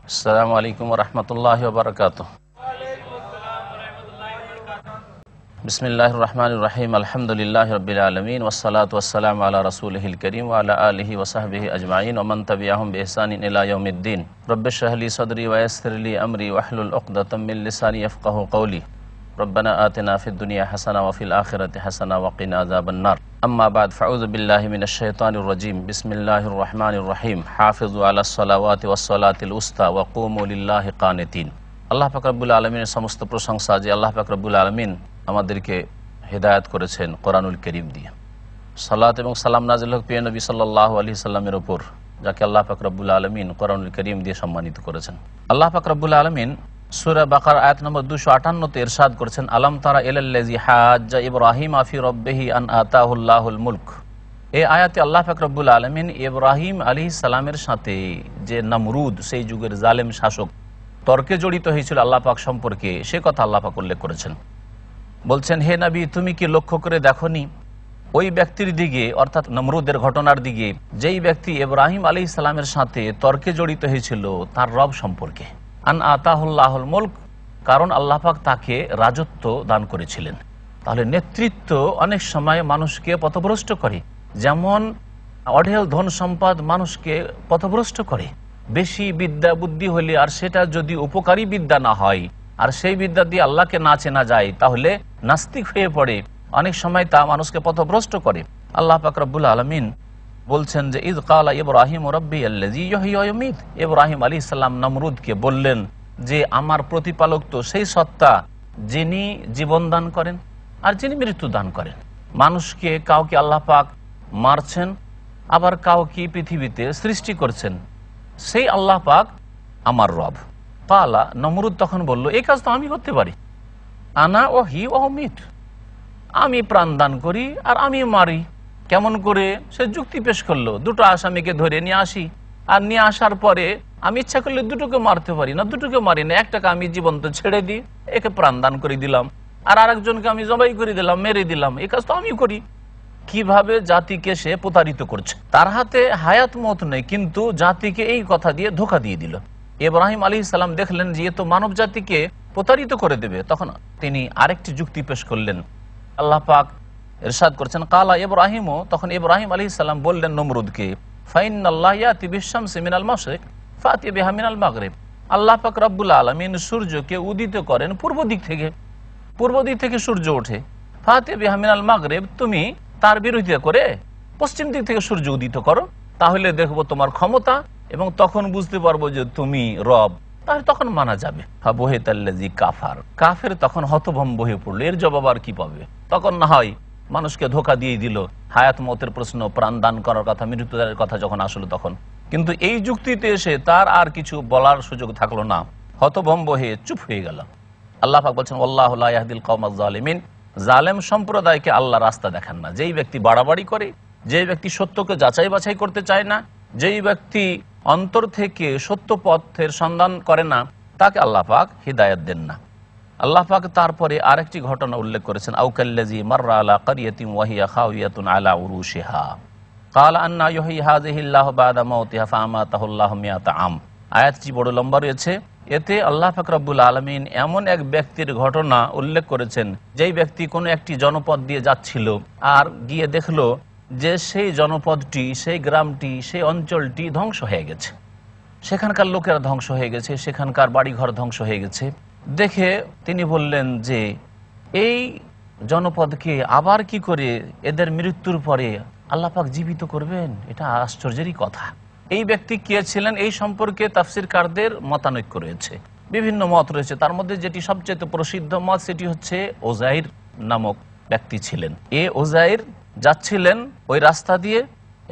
আসসালামু আলাইকুম ওয়া রাহমাতুল্লাহি ওয়া বারাকাতুহু। বিসমিল্লাহির রহমানির রহিম। আলহামদুলিল্লাহি রাব্বিল আলামিন ওয়াসসালাতু ওয়াসসালামু আলা রাসূলিহিল কারীম ওয়া আলা আলিহি ওয়া সাহবিহি আজমাইন ওয়া মান তাবিআহুম বিইহসানিন ইলা ইয়াউমিদ্দিন। রব্বিশরাহ লি সাদরি ওয়া ইয়াসসির লি আমরি ওয়াহলুল উকদাতাম মিন লিসানি ইয়াফকাহু কওলি। রব্বানা আতিনা ফিদ দুনিয়া হাসানা ওয়া ফিল আখিরাতি হাসানা ওয়া কিনা আযাবান নার। আম্মা বা'দ, ফাউযু বিল্লাহি মিনাশ শাইতানির রাজীম। বিসমিল্লাহির রহমানির রহিম। হাফিজু আলাস সালাওয়াতি ওয়াস সালাতিল উস্তা ওয়া কুমু লিল্লাহি কানিতিন। আল্লাহ পাক রব্বুল আলামিনের সমস্ত প্রশংসা যে আল্লাহ পাক রব্বুল আলামিন আমাদেরকে হেদায়েত করেছেন কোরআনুল কারীম দিয়ে। সালাত এবং সালাম নাযিল হোক প্রিয় নবী সাল্লাল্লাহু আলাইহি সাল্লামের উপর, যাকে আল্লাহ পাক রব্বুল আলামিন কোরআনুল কারীম দিয়ে সম্মানিত করেছেন। আল্লাহ পাক রব্বুল আলামিন সূরা বাকারা আয়াত নম্বর 258 তে ইরশাদ করেছেন, আলাম তারা ইলাল্লাযী হাজ্জা ইব্রাহিমা ফি রাব্বিহি আন আতাহুল্লাহুল মুলক। এই আয়াতে আল্লাহ পাক রব্বুল আলামিন ইব্রাহিম আলাইহিস সালামের সাথে যে নমরুদ, সেই যুগের জালেম শাসক, তর্কে জড়িত হয়েছিল আল্লাহ পাক সম্পর্কে, সে কথা আল্লাহ পাক উল্লেখ করেছেন। বলছেন, হে নবী, তুমি কি লক্ষ্য করে দেখনি ওই ব্যক্তির দিকে, অর্থাৎ নমরুদের ঘটনার দিকে, যেই ব্যক্তি ইব্রাহিম আলাইহিস সালামের সাথে তর্কে জড়িত হয়েছিল তার রব সম্পর্কে। আন আতাহুল্লাহুল মুলক, কারণ আল্লাহ পাক তাকে রাজত্ব দান করেছিলেন। তাহলে নেতৃত্ব অনেক সময় মানুষকে পথভ্রষ্ট করে, যেমন অঢেল ধন সম্পদ মানুষকে পথভ্রষ্ট করে। বেশি বিদ্যা বুদ্ধি হলে আর সেটা যদি উপকারী বিদ্যা না হয়, আর সেই বিদ্যা দিয়ে আল্লাহকে না চেনা যায়, তাহলে নাস্তিক হয়ে পড়ে। অনেক সময় তা মানুষকে পথভ্রষ্ট করে। আল্লাহ পাক রব্বুল আলামিন বলছেন যে, ইয ক্বালা ইব্রাহিম রাব্বি আল্লাযী ইহয়ী ওয়া ইউমীত। ইব্রাহিম আলাইহিস সালাম নমরুদকে বললেন যে, আমার প্রতিপালক তো সেই সত্তা যিনি জীবন দান করেন আর যিনি মৃত্যু দান করেন। মানুষকে কাউকে আল্লাহ পাক মারছেন, আবার কাউকে পৃথিবীতে সৃষ্টি করছেন, সেই আল্লাহ পাক আমার রব। ক্বালা, নমরুদ তখন বলল, এই কাজ তো আমি করতে পারি। আনা ওয়াহয়ী ওয়া উমীত, আমি প্রাণ দান করি আর আমি মারি। কেমন করে? সে যুক্তি পেশ করলো, দুটো আসামিকে ধরে নিয়ে আসি, আর নিয়ে আসার পরে আমি ইচ্ছা করলে দুটোকে মারতে পারি না, দুটোকে মারি না, একটাকে আমি জীবন্ত ছেড়ে দিই, একে প্রাণ দান করে দিলাম, আর আরেকজনকে আমি জবাই করে দিলাম, মেরে দিলাম। এই কাজ তো আমি করি। কিভাবে জাতিকে সে প্রতারিত করছে। তার হাতে হায়াত মত নেই, কিন্তু জাতিকে এই কথা দিয়ে ধোঁকা দিয়ে দিল। ইব্রাহিম আলাইহিস সালাম দেখলেন যে এ তো মানব জাতিকে প্রতারিত করে দেবে, তখন তিনি আরেকটি যুক্তি পেশ করলেন। আল্লাহ পাক ইরশাদ করছেন, ক্বালা ইব্রাহিম, তখন ইব্রাহিম আলাইহিস সালাম বললেন নমরুদকে, ফাইন্নাল্লাহ ইয়াতি বিশ-শামসি মিনাল মাশরিক ফাতি বিহা মিনাল মাগরিব। আল্লাহ পাক রব্বুল আলামিন সূর্যকে উদিত করেন পূর্ব দিক থেকে, পূর্ব দিক থেকে সূর্য ওঠে। ফাতি বিহা মিনাল মাগরিব, তুমি তার বিরোধিতা করে পশ্চিম দিক থেকে সূর্য উদিত করো, তাহলে দেখবো তোমার ক্ষমতা, এবং তখন বুঝতে পারবো যে তুমি রব, তাহলে তখন মানা যাবে। ফাবহিতাল্লাযী কাফার, কাফের তখন হতভম্ব হয়ে পড়লো, এর জবাব আর কি পাবে। তখন না হয় মানুষকে ধোঁকা দিয়ে দিল, হায়াত মতের প্রশ্ন, প্রাণ দান করার কথা, মৃত্যুদানের কথা যখন আসলো তখন। কিন্তু এই যুক্তিতে এসে তার আর কিছু বলার সুযোগ থাকলো না, হতভম্ব হয়ে চুপ হয়ে গেল। আল্লাহ পাক বলছেন, আল্লাহু লা ইয়াহদিল কওমাজ জালিমিন, জালেম সম্প্রদায়কে আল্লাহ রাস্তা দেখান না। যেই ব্যক্তি বাড়াবাড়ি করে, যেই ব্যক্তি সত্যকে যাচাই বাছাই করতে চায় না, যেই ব্যক্তি অন্তর থেকে সত্য পথের সন্ধান করে না, তাকে আল্লাহ পাক হিদায়াত দেন না। আল্লাহ পাক তারপরে আরেকটি ঘটনা উল্লেখ করেছেন, আউকাল্লাযী মাররা আলা ক্বরিয়াতিন ওয়া হিয়া খাওয়িয়াতুন আলা উরুশিহা ক্বালা আন্না ইউহয়ী হাযিহিল্লাহু বা'দা মাউতিহা ফাআমাতাহুল্লাহু মিআতা আম। আয়াতটি বড় লম্বা রয়েছে। এতে আল্লাহ পাক রব্বুল আলামিন এমন এক ব্যক্তির ঘটনা উল্লেখ করেছেন, যেই ব্যক্তি কোনো একটি জনপদ দিয়ে যাচ্ছিল, আর গিয়ে দেখলো যে সেই জনপদটি, সেই গ্রামটি, সেই অঞ্চলটি ধ্বংস হয়ে গেছে, সেখানকার লোকেরা ধ্বংস হয়ে গেছে, সেখানকার বাড়িঘর ধ্বংস হয়ে গেছে। দেখে তিনি বললেন যে, এই জনপদকে আবার কি করে এদের মৃত্যুর পরে আল্লাহ পাক জীবিত করবেন? এটা আশ্চর্যেরই কথা। এই ব্যক্তি কে ছিলেন এই সম্পর্কে তাফসীরকারদের মতানৈক্য রয়েছে, বিভিন্ন মত রয়েছে। তার মধ্যে যেটি সবচেয়ে প্রসিদ্ধ মত, সেটি হচ্ছে ওজাইর নামক ব্যক্তি ছিলেন। ওজাইর যাচ্ছিলেন ওই রাস্তা দিয়ে,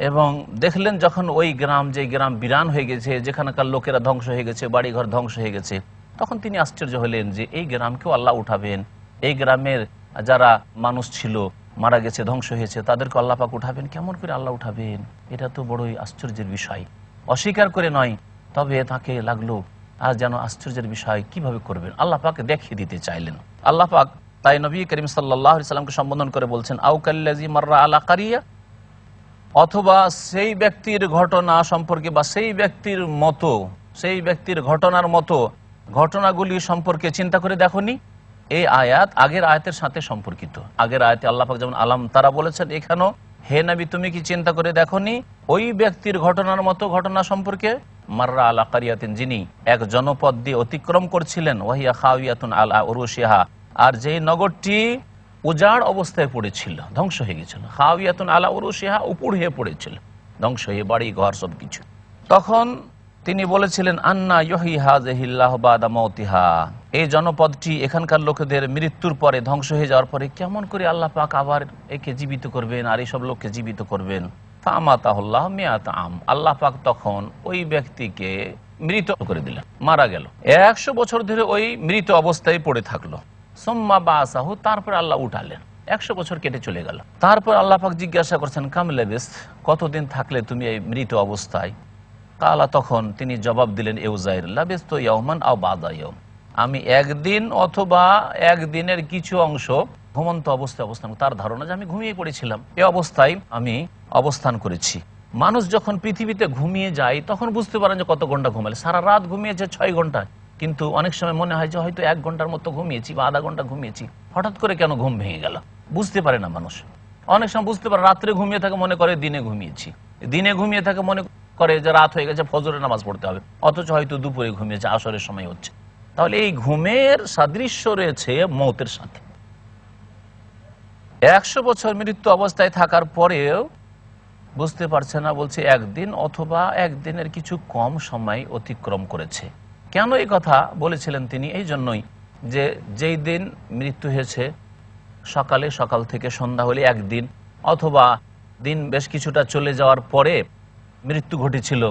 এবং দেখলেন যখন ওই গ্রাম, যে গ্রাম বিরান হয়ে গেছে, যেখানকার লোকেরা ধ্বংস হয়ে গেছে, বাড়িঘর ধ্বংস হয়ে গেছে, তখন তিনি আশ্চর্য হলেন যে এই গ্রামকেও আল্লাহ উঠাবেন, এই গ্রামের যারা মানুষ ছিল মারা গেছে, ধ্বংস হয়েছে, তাদেরকে আল্লাহ পাক উঠাবেন। কেমন করে আল্লাহ উঠাবেন? এটা তো বড়ই আশ্চর্যের বিষয়। অস্বীকার করে নয়, তবে তাকে লাগলো আর যেন আশ্চর্যের বিষয়, কিভাবে করবেন? আল্লাহ পাক দেখিয়ে দিতে চাইলেন। আল্লাহ পাক তাই নবী করিম সাল্লাল্লাহু আলাইহি সাল্লামকে সম্বোধন করে বলছেন, আউকাল্লাযী মাররা আলা ক্বরিয়া, অথবা সেই ব্যক্তির ঘটনা সম্পর্কে বা সেই ব্যক্তির মতো সেই ব্যক্তির ঘটনার মতো ঘটনাগুলি সম্পর্কে চিন্তা করে দেখোনি? এই আয়াত আগের আয়াতের সাথে সম্পর্কিত। আগের আয়াতে আল্লাহ পাক যেমন আলাম তারা বলেছেন, এখানেও হে নবী তুমি কি চিন্তা করে দেখোনি ওই ব্যক্তির ঘটনার মতো ঘটনা সম্পর্কে? মাররা আলা কারিয়াতিন, যিনি এক জনপদ দিয়ে অতিক্রম করছিলেন, ওয়াহিয়া খাওয়াতুন আলা উরুশিহা, আর যেই নগরটি উজাড় অবস্থায় পড়েছিল, ধ্বংস হয়ে গেছিল। খাওয়াতুন আলা উরুশিহা, উপর হয়ে পড়েছিল, ধ্বংস হয়ে, বাড়ি ঘর সবকিছু। তখন তিনি বলেছিলেন, আন্না ইউহি হাযিহিল্লাহু বাদা মাউতিহা, এই জনপদটি এখানকার লোকেদের মৃত্যুর পরে, ধ্বংস হয়ে যাওয়ার পরে কেমন করে আল্লাহ পাক আবার একে জীবিত করবেন আর এইসব লোককে জীবিত করবেন। ফামাতাহুল্লাহ মিয়াত আম, আল্লাহ পাক তখন ওই ব্যক্তিকে মৃত করে দিলেন, মারা গেল। 100 বছর ধরে ওই মৃত অবস্থায় পড়ে থাকলো। সুম্মা বাসাহু, তারপর আল্লাহ উঠালেন। 100 বছর কেটে চলে গেল। তারপর আল্লাহ পাক জিজ্ঞাসা করছেন, কাম লাবিস, কতদিন থাকলে তুমি এই মৃত অবস্থায়? কালা, তখন তিনি জবাব দিলেন, ইউজাইর লাবিস্তু ইয়াওমান আও বাদা ইয়াওম, আমি একদিন অথবা একদিনের কিছু অংশ ঘুমন্ত অবস্থায় অবস্থান, তার ধারণা যে আমি ঘুমিয়ে পড়েছিলাম, এই অবস্থায় আমি অবস্থান করেছি। মানুষ যখন পৃথিবীতে ঘুমিয়ে যায় তখন বুঝতে পারেন যে কত ঘন্টা ঘুমালে। সারা রাত ঘুমিয়েছে 6 ঘন্টা, কিন্তু অনেক সময় মনে হয় যে হয়তো 1 ঘন্টার মতো ঘুমিয়েছি বা আধা ঘন্টা ঘুমিয়েছি, হঠাৎ করে কেন ঘুম ভেঙে গেল, বুঝতে পারে না মানুষ। অনেক সময় বুঝতে পারে, রাত্রে ঘুমিয়ে থাকে মনে করে দিনে ঘুমিয়েছি, দিনে ঘুমিয়ে থাকে মনে করে যে রাত হয়ে গেছে, ফজরের নামাজ পড়তে হবে, অথচ হয়তো দুপুরে ঘুমিয়েছে, আসরের সময় হচ্ছে। তাহলে এই ঘুমের সাদৃশ্য রয়েছে মৌতের সাথে। 100 বছর মৃত্যু অবস্থায় থাকার পরেও বুঝতে পারছে না, বলছে একদিন অথবা একদিনের কিছু কম সময় অতিক্রম করেছে। কেন এই কথা বলেছিলেন তিনি? এই জন্যই যে যেই দিন মৃত্যু হয়েছে সকাল থেকে সন্ধ্যা হলে একদিন, অথবা দিন বেশ কিছুটা চলে যাওয়ার পরে মৃত্যু ঘটেছিল,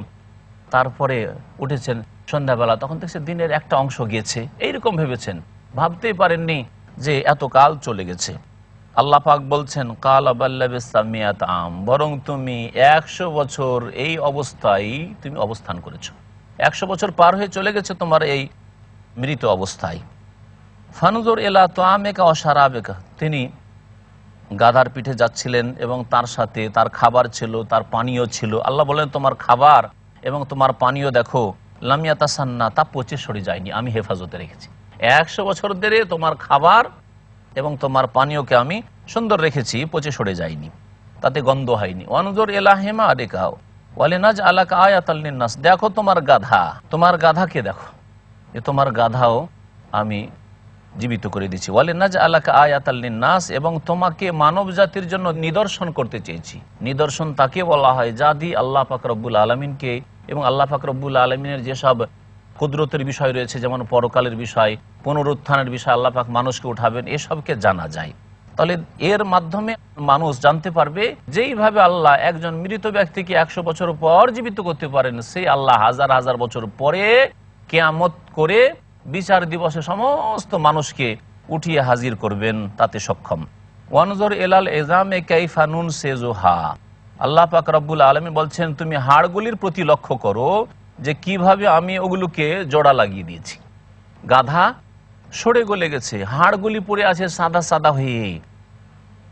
তারপরে উঠেছেন সন্ধ্যাবেলা, তখন দেখছে দিনের একটা অংশ গিয়েছে, এইরকম ভেবেছেন, ভাবতেই পারেননি যে এত কাল চলে গেছে। আল্লাহ পাক বলছেন, কাল আবাল্লাবিসামিয়াত আম, বরং তুমি 100 বছর এই অবস্থায় তুমি অবস্থান করেছো। 100 বছর পার হয়ে চলে গেছে তোমার এই মৃত অবস্থায়। ফানুজুর ইলা তাআমিকা ওয়া শারাবিকা, তিনি গাধার পিঠে যাচ্ছিলেন এবং তার সাথে তার খাবার ছিল, তার পানীয় ছিল। আল্লাহ বলেন, তোমার খাবার এবং তোমার পানীয় দেখো, লামিয়াতাসান্না, তা পচে সরে যায়নি, আমি হেফাজতে রেখেছি। 100 বছর ধরে তোমার খাবার এবং তোমার পানীয়কে আমি সুন্দর রেখেছি, পচে সরে যায়নি, তাতে গন্ধ হয়নি। ওয়ানজুর ইলা হিমারিকা ওয়ালিনাজ আলাকা আয়াতাল লিন্নাস, দেখো তোমার গাধা, তোমার গাধাকে দেখো, যে তোমার গাধাও আমি জীবিত করে দিচ্ছি। ওয়ালিনাজ আলাকা আয়াতাল লিন্নাস, এবং তোমাকে মানব জাতির জন্য নিদর্শন করতে চেয়েছি। নিদর্শন তাকে বলা হয় যা দিয়ে আল্লাহ পাক রব্বুল আলামিনকে এবং আল্লাহ পাক রব্বুল আলামিনের যেসব কুদরতের বিষয় রয়েছে, যেমন পরকালের বিষয়, পুনরুত্থানের বিষয়, আল্লাহ পাক মানুষকে উঠাবেন, এসবকে জানা যায়। তাহলে এর মাধ্যমে মানুষ জানতে পারবে যেইভাবে আল্লাহ একজন মৃত ব্যক্তিকে 100 বছর পর জীবিত করতে পারেন, সেই আল্লাহ হাজার হাজার বছর পরে কিয়ামত করে বিচার দিবসে সমস্ত মানুষকে উঠিয়ে হাজির করবেন, তাতে সক্ষম। ওয়ানজুর ইলাল ইজামে কাইফা নুনশিজুহা, আল্লাহ পাক রব্বুল আলামিন বলছেন, তুমি হাড়গুলির প্রতি লক্ষ্য করো যে কিভাবে আমি ওগুলোকে জোড়া লাগিয়ে দিয়েছি। গাধা সরে গলে গেছে, হাড়গুলি পড়ে আছে সাদা সাদা হয়ে,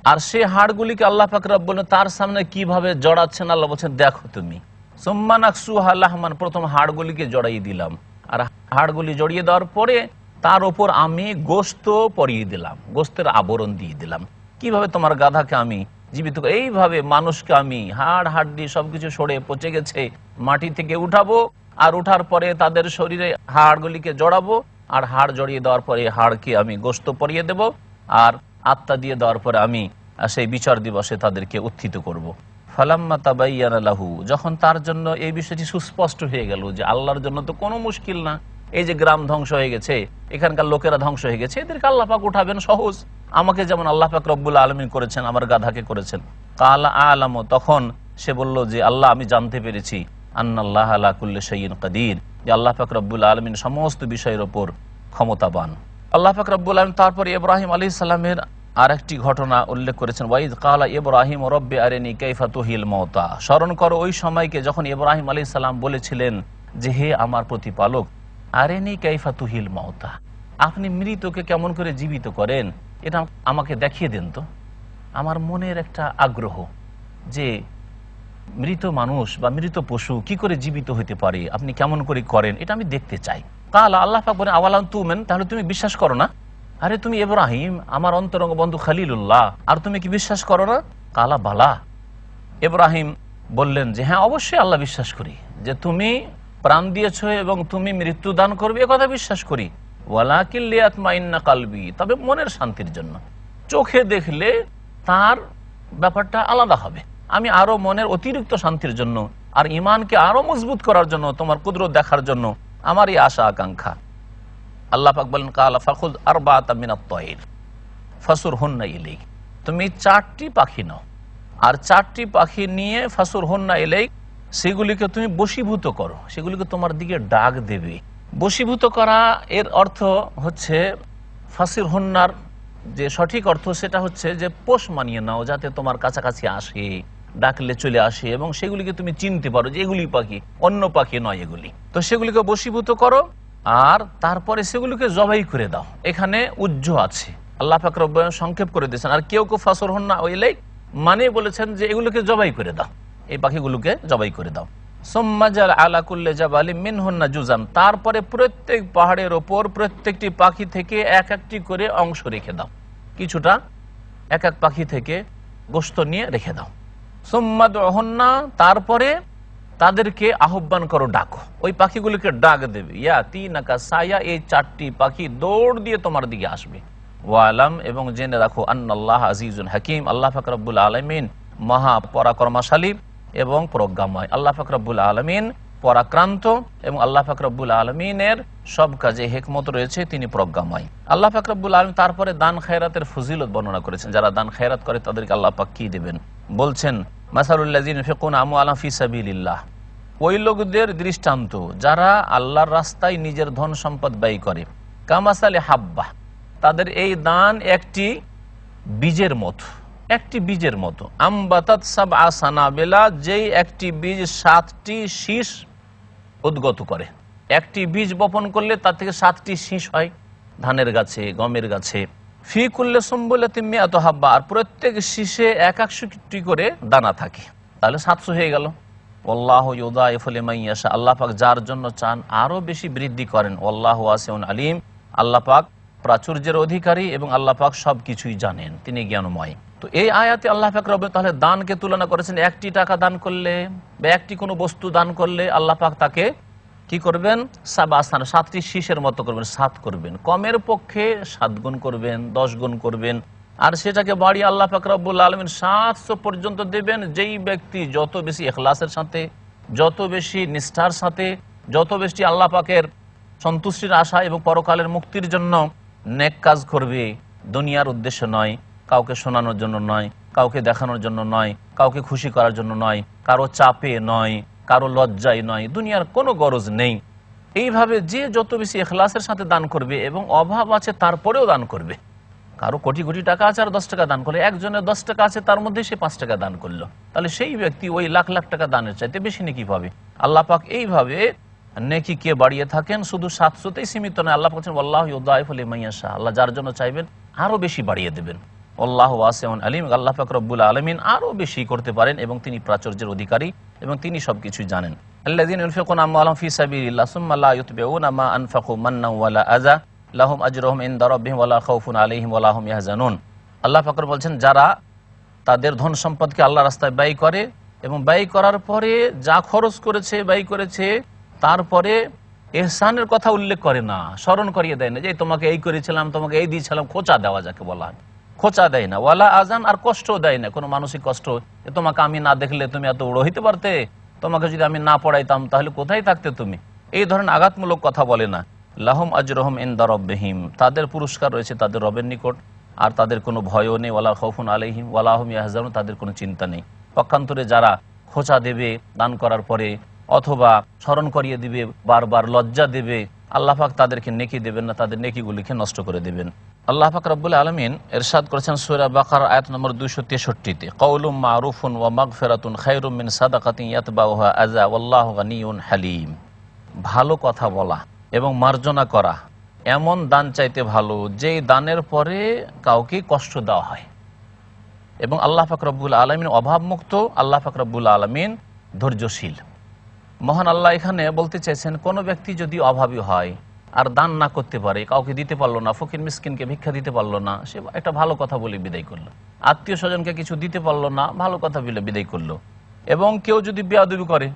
আর সে হাড়গুলিকে আল্লাহ পাক রব্বুল তার সামনে কিভাবে জড়াচ্ছেন, আল্লাহ বলছেন দেখো তুমি। সুম্মা নাকসুহা লাহমান, প্রথম হাড়গুলিকে জড়াই দিলাম, আর হাড়গুলি জড়িয়ে দেওয়ার পরে তার ওপর আমি গোশত পরিয়ে দিলাম, গোশতের আবরণ দিয়ে দিলাম। কিভাবে তোমার গাধাকে আমি জীবিত, এইভাবে মানুষকে আমি হাড় হাড্ডি সবকিছু সরে পচে গেছে মাটি থেকে উঠাবো, আর উঠার পরে তাদের শরীরে হাড়গুলিকে জড়াবো, আর হাড় জড়িয়ে দেওয়ার পরে হাড়কে আমি গোশত পরিয়ে দেব, আর আত্মা দিয়ে দেওয়ার পরে আমি সেই বিচার দিবসে তাদেরকে উত্থিত করব। ফালাম্মা তাবাইয়ানা লাহু, যখন তার জন্য এই বিষয়টি সুস্পষ্ট হয়ে গেল যে আল্লাহর জন্য তো কোনো মুশকিল না, এই যে গ্রাম ধ্বংস হয়ে গেছে, এখানকার লোকেরা ধ্বংস হয়ে গেছে, এদেরকে আল্লাহ পাক উঠাবেন সহজ, আমাকে যেমন আল্লাহ পাক রব্বুল আলামিন করেছেন, আমার গাধাকে করেছেন। কালা আলাম, তখন সে বলল যে আল্লাহ, আমি জানতে পেরেছি, আন্নাল্লাহ আলা কুল্লি শাইইন কাদির, যে আল্লাহ পাক রব্বুল আলামিন সমস্ত বিষয়ের ওপর ক্ষমতাবান। আল্লাহ পাক রব্বুল আলামিন তারপর ইব্রাহিম আলাইহিস সালামের আরেকটি ঘটনা উল্লেখ করেছেন, ওয়াইদ কালা ইব্রাহিম রব্বি আরিনি কাইফা তুহিল মাউতা, স্মরণ করো ওই সময়কে যখন ইব্রাহিম আলাইহিস সালাম বলেছিলেন যে হে আমার প্রতিপালক, আরিনি কাইফা তুহিল মাউতা, আপনি মৃতকে কেমন করে জীবিত করেন, এটা আমাকে দেখিয়ে দেন তো। আমার মনের একটা আগ্রহ যে মৃত মানুষ বা মৃত পশু কি করে জীবিত হইতে পারে, আপনি কেমন করে করেন, এটা আমি দেখতে চাই। কাল আল্লাহ পাক বলেন আওয়ালাম তুমেন, তাহলে তুমি বিশ্বাস করো না? আরে তুমি ইব্রাহিম আমার অন্তরঙ্গ বন্ধু খলিলুল্লাহ, আর তুমি কি বিশ্বাস করো না? কালা বালা। ইব্রাহিম বললেন যে হ্যাঁ অবশ্যই আল্লাহ বিশ্বাস করি, যে তুমি প্রাণ দিয়েছ এবং তুমি মৃত্যু দান করবে এ কথা বিশ্বাস করি। ওয়ালাকিন লিয়াতমাইন্না কালবি, তবে মনের শান্তির জন্য। চোখে দেখলে তার ব্যাপারটা আলাদা হবে, আমি আরো মনের অতিরিক্ত শান্তির জন্য আর ইমানকে আরো মজবুত করার জন্য, তোমার কুদরত দেখার জন্য আমার এই আশা আকাঙ্ক্ষা। আল্লাহ পাক বলেন কালা ফাখুদ আরবাআতা মিনাত তায়র ফাসুরহুন্না ইলাইক, তুমি 4টি পাখি নাও আর 4টি পাখি নিয়ে ফাসুরহুন্না ইলাইক, সেগুলিকে তুমি বশীভূত করো, সেগুলিকে তোমার দিকে ডাক দেবে। বশীভূত করা এর অর্থ হচ্ছে, ফাসিরহুন্নার যে সঠিক অর্থ সেটা হচ্ছে যে পোষ মানিয়ে নাও, যাতে তোমার কাছাকাছি আসে, ডাকলে চলে আসে এবং সেগুলিকে তুমি চিনতে পারো যে এগুলি পাখি, অন্য পাখি নয় এগুলি। তো সেগুলিকে বশীভূত করো আর তারপরে সেগুলিকে জবাই করে দাও। এখানে উজ্জ আছে, আল্লাহ পাক রব্বুল আলামিন সংক্ষেপ করে দিয়েছেন। আর কেউ কেউ ফাসুরহুন্না ইলাইক মানে বলেছেন যে এগুলোকে জবাই করে দাও, এই পাখিগুলোকে জবাই করে দাও। সুম্মা জাল আলা কুল্লি জাবালিন মিনহুন্না জুজান, তারপরে প্রত্যেক পাহাড়ের ওপর প্রত্যেকটি পাখি থেকে এক একটি করে অংশ রেখে দাও, কিছুটা এক এক পাখি থেকে গোশত নিয়ে রেখে দাও। সুম্মা দুহুন্না, তারপরে তাদেরকে আহ্বান করো, ডাকো, ওই পাখিগুলিকে ডাক দেবে। ইয়াতিনাকা সায়া, এই 4টি পাখি দৌড় দিয়ে তোমার দিকে আসবে। ওয়ালাম, এবং জেনে রাখো আন্নাল্লাহ আজিজুন হাকিম, আল্লাহ পাক রব্বুল আলামিন মহা পরাক্রমশালী এবং প্রজ্ঞাময়। আল্লাহ পাক রব্বুল আলামিন পরাক্রান্ত এবং আল্লাহ পাক রব্বুল আলামিনের সব কাজে হিকমত রয়েছে, তিনি প্রজ্ঞাময়। আল্লাহ পাক রব্বুল আলামিন তারপরে দান খায়রাতের ফজিলত বর্ণনা করেছেন। যারা দান খায়রাত করে তাদেরকে আল্লাহ পাক কি দেবেন বলছেন, মাসালুল্লাযিনা ইউনফিকুনা আমওয়ালাহুম ফি সাবিলিল্লাহ, ওই লোকদের দৃষ্টান্ত যারা আল্লাহর রাস্তায় নিজের ধন সম্পদ ব্যয় করে। কামাসালি হাব্বা, তাদের এই দান একটি বীজের মতো, একটি বীজের মতো। আমবাতাত সাবআ সানাবিলা, যেই একটি বীজ 7টি শীষ উদ্গত করে। একটি বীজ বপন করলে তার থেকে 7টি শীষ হয় ধানের গাছে, গমের গাছে। ফি কুল্লি সুম্বুলাতিন মিআতু হাব্বা, আর প্রত্যেক শীষে 100টি করে দানা থাকে, তাহলে 700 হয়ে গেল। আল্লাহু ইউদাইফু লিমান ইয়াশা, আল্লাহ পাক যার জন্য চান আরো বেশি বৃদ্ধি করেন। আল্লাহু ওয়াসিউন আলিম, আল্লাহ পাক প্রাচুর্যের অধিকারী এবং আল্লাহ পাক সবকিছুই জানেন, তিনি জ্ঞানময়। তো এই আয়াতে আল্লাহ পাক রব্বুল তাহলে দানকে তুলনা করেছেন, একটি টাকা দান করলে বা একটি কোনো বস্তু দান করলে আল্লাহ পাক তাকে কি করবেন, 7টি শীষের মতো করবেন, 7 করবেন। কমের পক্ষে 7 গুণ করবেন, 10 গুণ করবেন, আর সেটাকে বাড়িয়ে আল্লাহ পাক রব্বুল আলামিন 700 পর্যন্ত দেবেন। যেই ব্যক্তি যত বেশি ইখলাসের সাথে, যত বেশি নিষ্ঠার সাথে, যত বেশি আল্লাহ পাকের সন্তুষ্টির আশা এবং পরকালের মুক্তির জন্য নেক কাজ করবে, দুনিয়ার উদ্দেশ্য নয়, কাউকে শোনানোর জন্য নয়, কাউকে দেখানোর জন্য নয়, কাউকে খুশি করার জন্য নয়, কারো চাপে নয়, কারো লজ্জায় নয়, দুনিয়ার কোনো গরজ নেই। এইভাবে যে যত বেশি ইখলাসের সাথে দান করবে এবং অভাব আছে তারপরেও দান করবে, কারো কোটি কোটি টাকা আছে আর 10 টাকা দান করলে, একজনের 10 টাকা আছে তার মধ্যে সে 5 টাকা দান করলো, তাহলে সেই ব্যক্তি ওই লাখ লাখ টাকা দানের চাইতে বেশি নেকি পাবে। আল্লাহ পাক এইভাবে নেকি কে বাড়িয়ে থাকেন, শুধু 700তেই সীমিত নয়। আল্লাহ বলছেন আল্লাহু ইউদাইফু লিমান ইয়াশা, আল্লাহ যার জন্য চাইবেন আরো বেশি বাড়িয়ে দেবেন। আল্লাহু ওয়াসিউন আলিম, আল্লাহ পাক রব্বুল আলামিন আরো বেশি করতে পারেন এবং তিনি প্রাচুর্যের অধিকারী এবং তিনি সবকিছু জানেন। আল্লাযীনা ইউনফিকুনা আমওয়ালাহুম ফি সাবিলিল্লাহ সুম্মা লা ইউতবিউনা মা আনফাকু মান্নান ওয়ালা আযা লাহুম আজরুহুম ইনদা রাব্বিহিম ওয়ালা খাউফুন আলাইহিম ওয়ালা হুম ইয়াহজানুন। আল্লাহ পাক বলছেন যারা তাদের ধন সম্পদকে আল্লাহর রাস্তায় ব্যয় করে এবং ব্যয় করার পরে যা খরচ করেছে, ব্যয় করেছে, তারপরে ইহসানের কথা উল্লেখ করে না, স্মরণ করিয়ে দেয় না যে তোমাকে এই করেছিলাম, তোমাকে এই দিয়েছিলাম, খোঁচা দেওয়া যাকে বলা হয়, খোঁচা দেয় না। ওয়ালা আজান, আর কষ্টও দেয় না, কোনো মানসিক কষ্ট, তোমাকে আমি না দেখলে তুমি এত বড় হইতে পারতে, তোমাকে যদি আমি না পড়াইতাম তাহলে কোথায় থাকতে তুমি, এই ধরনের আঘাতমূলক কথা বলে না। লাহুম আজরুহুম ইনদা রাব্বিহিম, তাদের পুরস্কার রয়েছে তাদের রবের নিকট, আর তাদের কোনো ভয়ও নেই। ওয়ালা খাউফুন আলাইহিম ওয়ালা হুম ইয়াহজানুন, তাদের কোনো চিন্তা নেই। পক্ষান্তরে যারা খোঁচা দেবে দান করার পরে, অথবা স্মরণ করিয়ে দিবে, বারবার লজ্জা দেবে, আল্লাহ পাক তাদেরকে নেকি দেবেন না, তাদের নেকিগুলিকে নষ্ট করে দেবেন। আল্লাহ পাক রব্বুল আলামিন ইরশাদ করেছেন সূরা বাকারা আয়াত নম্বর 263-তে, কাউলুম মারুফুন ওয়া মাগফিরাতুন খায়রুম মিন সাদাকাতিন ইয়াতবাউহা আযা ওয়াল্লাহু গানিয়ুন হালিম। ভালো কথা বলা এবং মার্জনা করা এমন দান চাইতে ভালো যেই দানের পরে কাউকে কষ্ট দেওয়া হয়, এবং আল্লাহ পাক রব্বুল আলামিন অভাবমুক্ত, আল্লাহ পাক রব্বুল আলামিন ধৈর্যশীল। মহান আল্লাহ এখানে বলতে চাইছেন, কোনো ব্যক্তি যদি অভাবী হয় আর দান না করতে পারে, কাউকে দিতে পারলো না, ফকির মিসকিনকে ভিক্ষা দিতে পারলো না, সে একটা ভালো কথা বলে বিদায় করলো। আত্মীয় স্বজনকে কিছু দিতে পারলো না, ভালো কথা বলে বিদায় করলো। এবং কেউ যদি বেয়াদবি করে,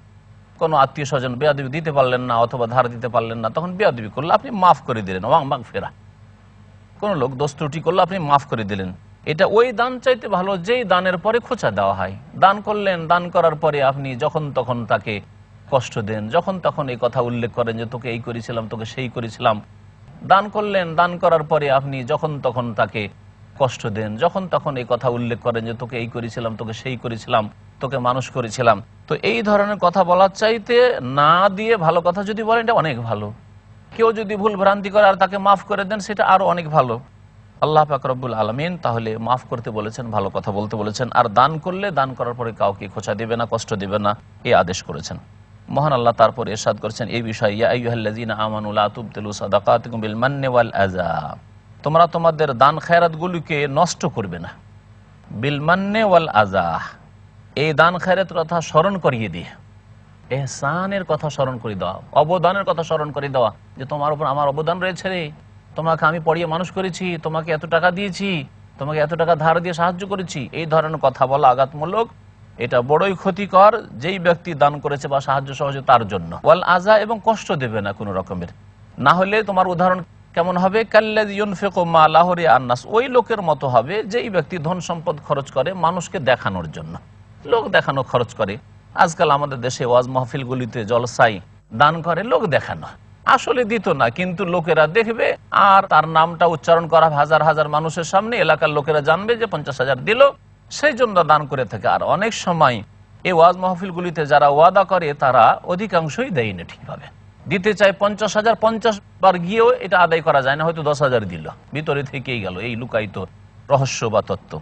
কোনো আত্মীয় স্বজন বেয়াদবি দিতে পারলেন না অথবা ধার দিতে পারলেন না, তখন বেয়াদবি করলো, আপনি মাফ করে দিলেন, মাগফিরা। কোনো লোক দোষ ত্রুটি করলো, আপনি মাফ করে দিলেন। এটা ওই দান চাইতে ভালো যেই দানের পরে খোঁচা দেওয়া হয়। দান করলেন, দান করার পরে আপনি যখন তখন তাকে কষ্ট দেন, যখন তখন এই কথা উল্লেখ করেন যে তোকে এই করেছিলাম, তোকে সেই করেছিলাম। দান করলেন, দান করার পরে আপনি যখন তখন তাকে কষ্ট দেন, যখন তখন এই কথা উল্লেখ করেন যে তোকে এই করেছিলাম, তোকে সেই করেছিলাম, তোকে মানুষ করেছিলাম। তো এই ধরনের কথা বলার চাইতে না দিয়ে ভালো কথা যদি বলেন, এটা অনেক ভালো। কেউ যদি ভুল ভ্রান্তি করে আর তাকে মাফ করে দেন, সেটা আরো অনেক ভালো। আল্লাহ পাক রব্বুল আলামিন তাহলে মাফ করতে বলেছেন, ভালো কথা বলতে বলেছেন। আর দান করলে দান করার পরে কাউকে খোঁচা দিবে না, কষ্ট দিবে না, এই আদেশ করেছেন। মহান আল্লাহ তারপর ইরশাদ করেছেন এই বিষয়ে, ইয়া আইয়ুহাল্লাযীনা আমানু লা তুবতিলু সাদাকাতিকুম বিল মান্নি ওয়াল আযা, তোমরা তোমাদের দান খায়রাতগুলিকে নষ্ট করবে না। বিল মান্নি ওয়াল আযা, এই দান খায়রাতের কথা স্মরণ করিয়ে দিয়ে, ইহসানের কথা স্মরণ করে দেওয়া, অবদানের কথা স্মরণ করে দেওয়া, যে তোমার উপর আমার অবদান রয়েছে রে, তোমাকে আমি পড়িয়ে মানুষ করেছি, তোমাকে এত টাকা দিয়েছি, তোমাকে এত টাকা ধার দিয়ে সাহায্য করেছি, এই ধরনের কথা বলা আঘাতমূলক। এটা বড়ই ক্ষতিকর যেই ব্যক্তি দান করেছে বা সাহায্য সহযোগিতা তার জন্য। ওয়াল আযা, এবং কষ্ট দেবে না কোনো রকমের। না হলে তোমার উদাহরণ কেমন হবে? কাল্লাযী ইউনফিকু মালাহু রিআন নাস, ওই লোকের মতো হবে যেই ব্যক্তি ধন সম্পদ খরচ করে মানুষকে দেখানোর জন্য, লোক দেখানো খরচ করে। আজকাল আমাদের দেশে ওয়াজ মাহফিলগুলিতে জলসাই দান করে লোক দেখানো, আসলে দিত না, কিন্তু লোকেরা দেখবে আর তার নামটা উচ্চারণ করা হাজার হাজার মানুষের সামনে, এলাকার লোকেরা জানবে যে 50,000 দিল, সেই জন্য দান করে থাকে। আর অনেক সময় এই ওয়াজ মাহফিলগুলিতে যারা ওয়াদা করে তারা অধিকাংশই দেয় না ঠিকভাবে। দিতে চায় 50,000, 50 বার গিয়েও এটা আদায় করা যায় না, হয়তো 10,000 দিল, ভিতরে থেকেই গেল এই লুকায়িত রহস্য বা তত্ত্ব।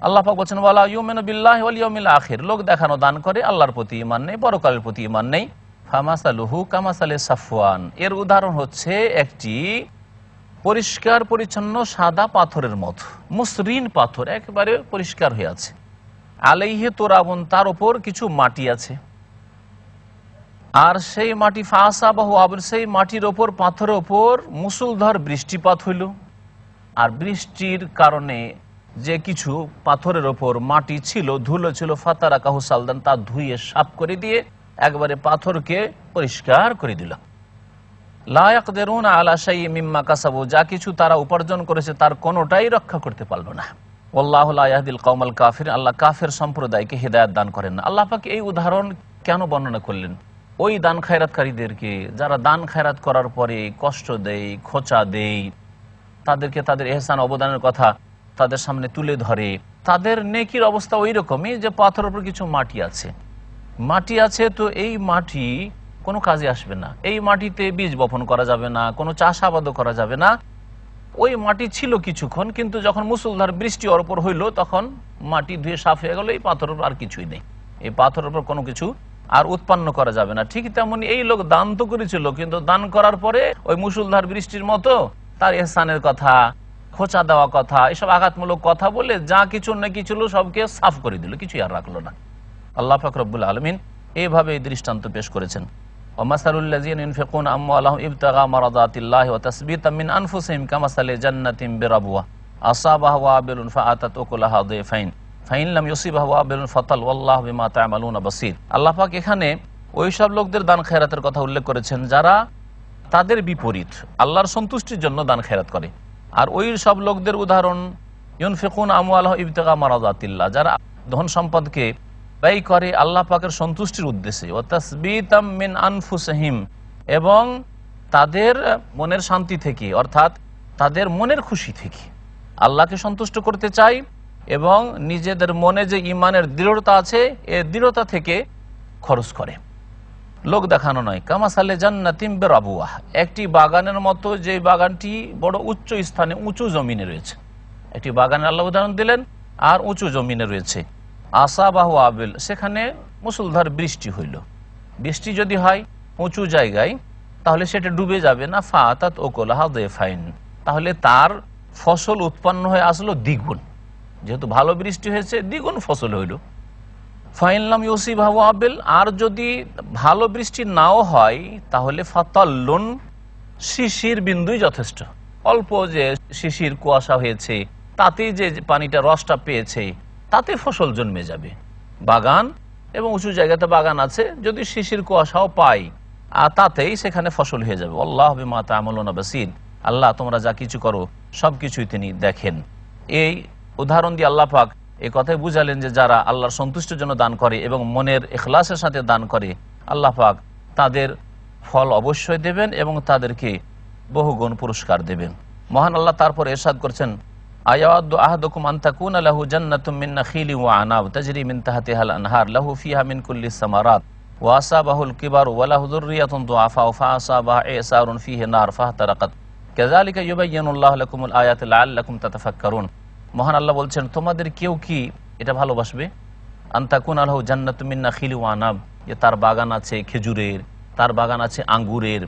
আল্লাহ পাক বলছেন ওয়ালা ইউমিনু বিল্লাহি ওয়াল ইয়াউমিল আখির, লোক দেখানো দান করে, আল্লাহর প্রতি ঈমান নেই, পরকালের প্রতি ঈমান নেই। ফামাসালুহু কামাসালে সাফওয়ান, এর উদাহরণ হচ্ছে একটি পরিষ্কার পরিচ্ছন্ন সাদা পাথরের মতো, মসৃণ পাথর, একেবারে পরিষ্কার হয়ে আছে। আলাইহি তুরাবুন, তার উপর কিছু মাটি আছে। আর সেই মাটি ফাসাবাহু ওয়াবিল, সেই মাটির ওপর, পাথরের ওপর মুষলধার বৃষ্টিপাত হইল। আর বৃষ্টির কারণে যে কিছু পাথরের ওপর মাটি ছিল, ধুলো ছিল, ফাতারাকাহু সালদান, তা ধুয়ে সাফ করে দিয়ে একবারে পাথরকে পরিষ্কার করে দিল। লা ইয়াকদিরুনা আলা শাইইন মিম্মা কাসাবু, যা কিছু তারা উপার্জন করেছে তার কোনোটাই রক্ষা করতে পারলো না। ওয়াল্লাহু লা ইয়াহদিল কওমাল কাফির, আল্লাহ কাফের সম্প্রদায়কে হিদায়াত দান করেন না। আল্লাহ পাক এই উদাহরণ কেন বর্ণনা করলেন? ওই দান খায়রাতকারীদেরকে, যারা দান খায়রাত করার পরে কষ্ট দেয়, খোঁচা দেয়, তাদেরকে তাদের ইহসান অবদানের কথা তাদের সামনে তুলে ধরে, তাদের নেকির অবস্থা ওই রকমই যে পাথরের উপর কিছু মাটি আছে। মাটি আছে তো এই মাটি কোনো কাজে আসবে না, এই মাটিতে বীজ বপন করা যাবে না, কোনো চাষাবাদও করা যাবে না। ওই মাটি ছিল কিছুক্ষণ, কিন্তু যখন মুষলধার বৃষ্টি ওর উপর হইল তখন মাটি ধুয়ে সাফ হয়ে গেল, এই পাথরের উপর আর কিছুই নেই, এই পাথরের উপর কোনো কিছু আর উৎপন্ন করা যাবে না। ঠিক তেমনি এই লোক দান তো করেছিল, কিন্তু দান করার পরে ওই মুষলধার বৃষ্টির মতো তার ইহসানের কথা, খোঁচা দেওয়া কথা, এসব আঘাতমূলক কথা বলে যা কিছু নাকি ছিল সবকে সাফ করে দিল, কিছুই আর রাখলো না। আল্লাহ পাক রব্বুল আলামিন এইভাবে এই দৃষ্টান্ত পেশ করেছেন। ওয়ামাসালুল্লাযীনা ইউনফিকুনা আমওয়ালাহুম ইবতিগা মারাদাতিল্লাহি ওয়া তাসবিতাম মিন আনফুসিহিম কামাসালি জান্নাতিন বিরাবওয়া আসাবাহা ওয়াবিলুন ফাআতাত উকুলাহা দিফাইন ফাইন লাম ইউসিবাহা ওয়াবিলুন ফাতাল ওয়াল্লাহু বিমা তা'মালুনা বাসীর। আল্লাহ পাক এখানে ওই সব লোকদের দান খায়রাতের কথা উল্লেখ করেছেন যারা তাদের বিপরীত আল্লাহর সন্তুষ্টির জন্য দান খায়রাত করে। আর ওই সব লোকদের উদাহরণ ইউনফিকুনা আমওয়ালাহুম ইবতিগা মারাদাতিল্লাহ, যারা ধন সম্পদকে ব্যয় করে আল্লাহ পাকের সন্তুষ্টির উদ্দেশ্যে, ও তাসবিতাম মিন আনফুসিহিম, এবং তাদের মনের শান্তি থেকে, অর্থাৎ তাদের মনের খুশি থেকে আল্লাহকে সন্তুষ্ট করতে চাই, এবং নিজেদের মনে যে ঈমানের দৃঢ়তা আছে এই দৃঢ়তা থেকে খরচ করে, লোক দেখানো নয়। কামাসালে জান্নাতিন বিরাবওয়া, একটি বাগানের মতো, যে বাগানটি বড় উচ্চ স্থানে, উঁচু জমিনে রয়েছে। একটি বাগানের আল্লাহ উদাহরণ দিলেন, আর উঁচু জমিনে রয়েছে। আসাবাহু আবিল, সেখানে মুষলধার বৃষ্টি হইল। বৃষ্টি যদি হয় উঁচু জায়গায় তাহলে সেটা ডুবে যাবে না। ফাআতাত উকুলাহা দিফাইন, তাহলে তার ফসল উৎপন্ন হয়ে আসলো দ্বিগুণ। যেহেতু ভালো বৃষ্টি হয়েছে দ্বিগুণ ফসল হইল। ফাইনলাম ইউসিব ওয়াবিল, আর যদি ভালো বৃষ্টি নাও হয় তাহলে ফাতাল্লুন, শিশির বিন্দুই যথেষ্ট। অল্প যে শিশির কুয়াশা হয়েছে তাতেই যে পানিটা রসটা পেয়েছে তাতে ফসল জন্মে যাবে। বাগান এবং উঁচু জায়গাতে বাগান আছে, যদি শিশির কুয়াশাও পাই আর তাতেই সেখানে ফসল হয়ে যাবে। আল্লাহ বিমা তা'মালুনা বাসীর, আল্লাহ তোমরা যা কিছু করো সবকিছুই তিনি দেখেন। এই উদাহরণ দিয়ে আল্লাহ পাক এই কথাই বুঝালেন যে যারা আল্লাহর সন্তুষ্টির জন্য দান করে এবং মনের ইখলাসের সাথে দান করে আল্লাহ পাক তাদের ফল অবশ্যই দেবেন এবং তাদেরকে বহুগুণ পুরস্কার দেবেন। মহান আল্লাহ তারপর ইরশাদ করছেন, আয়াওয়াদু আহাদুকুম আন তাকুনা লাহু জান্নাতুম মিন নাখিলিন ওয়া আনাব তাজরি মিন তাহতিহাল আনহার লাহু ফিহা মিন কুল্লিস সামারাত ওয়া আসাবাহুল কিবারু ওয়া লাহু যুররিয়াতুন দুআফা ফাআসাবাহা ইসারুন ফিহি নার ফাহতারাকাত কাযালিকা ইউবাইয়িনুল্লাহু লাকুমুল আয়াতি লাআল্লাকুম তাতাফাক্কারুন। মহান আল্লাহ বলছেন, তোমাদের কেউ কি এটা ভালোবাসবে আন তাকুনা লাহু জান্নাতুম মিন নাখিলিন ওয়া আনাব, যে তার বাগান আছে খেজুরের, তার বাগান আছে আঙ্গুরের,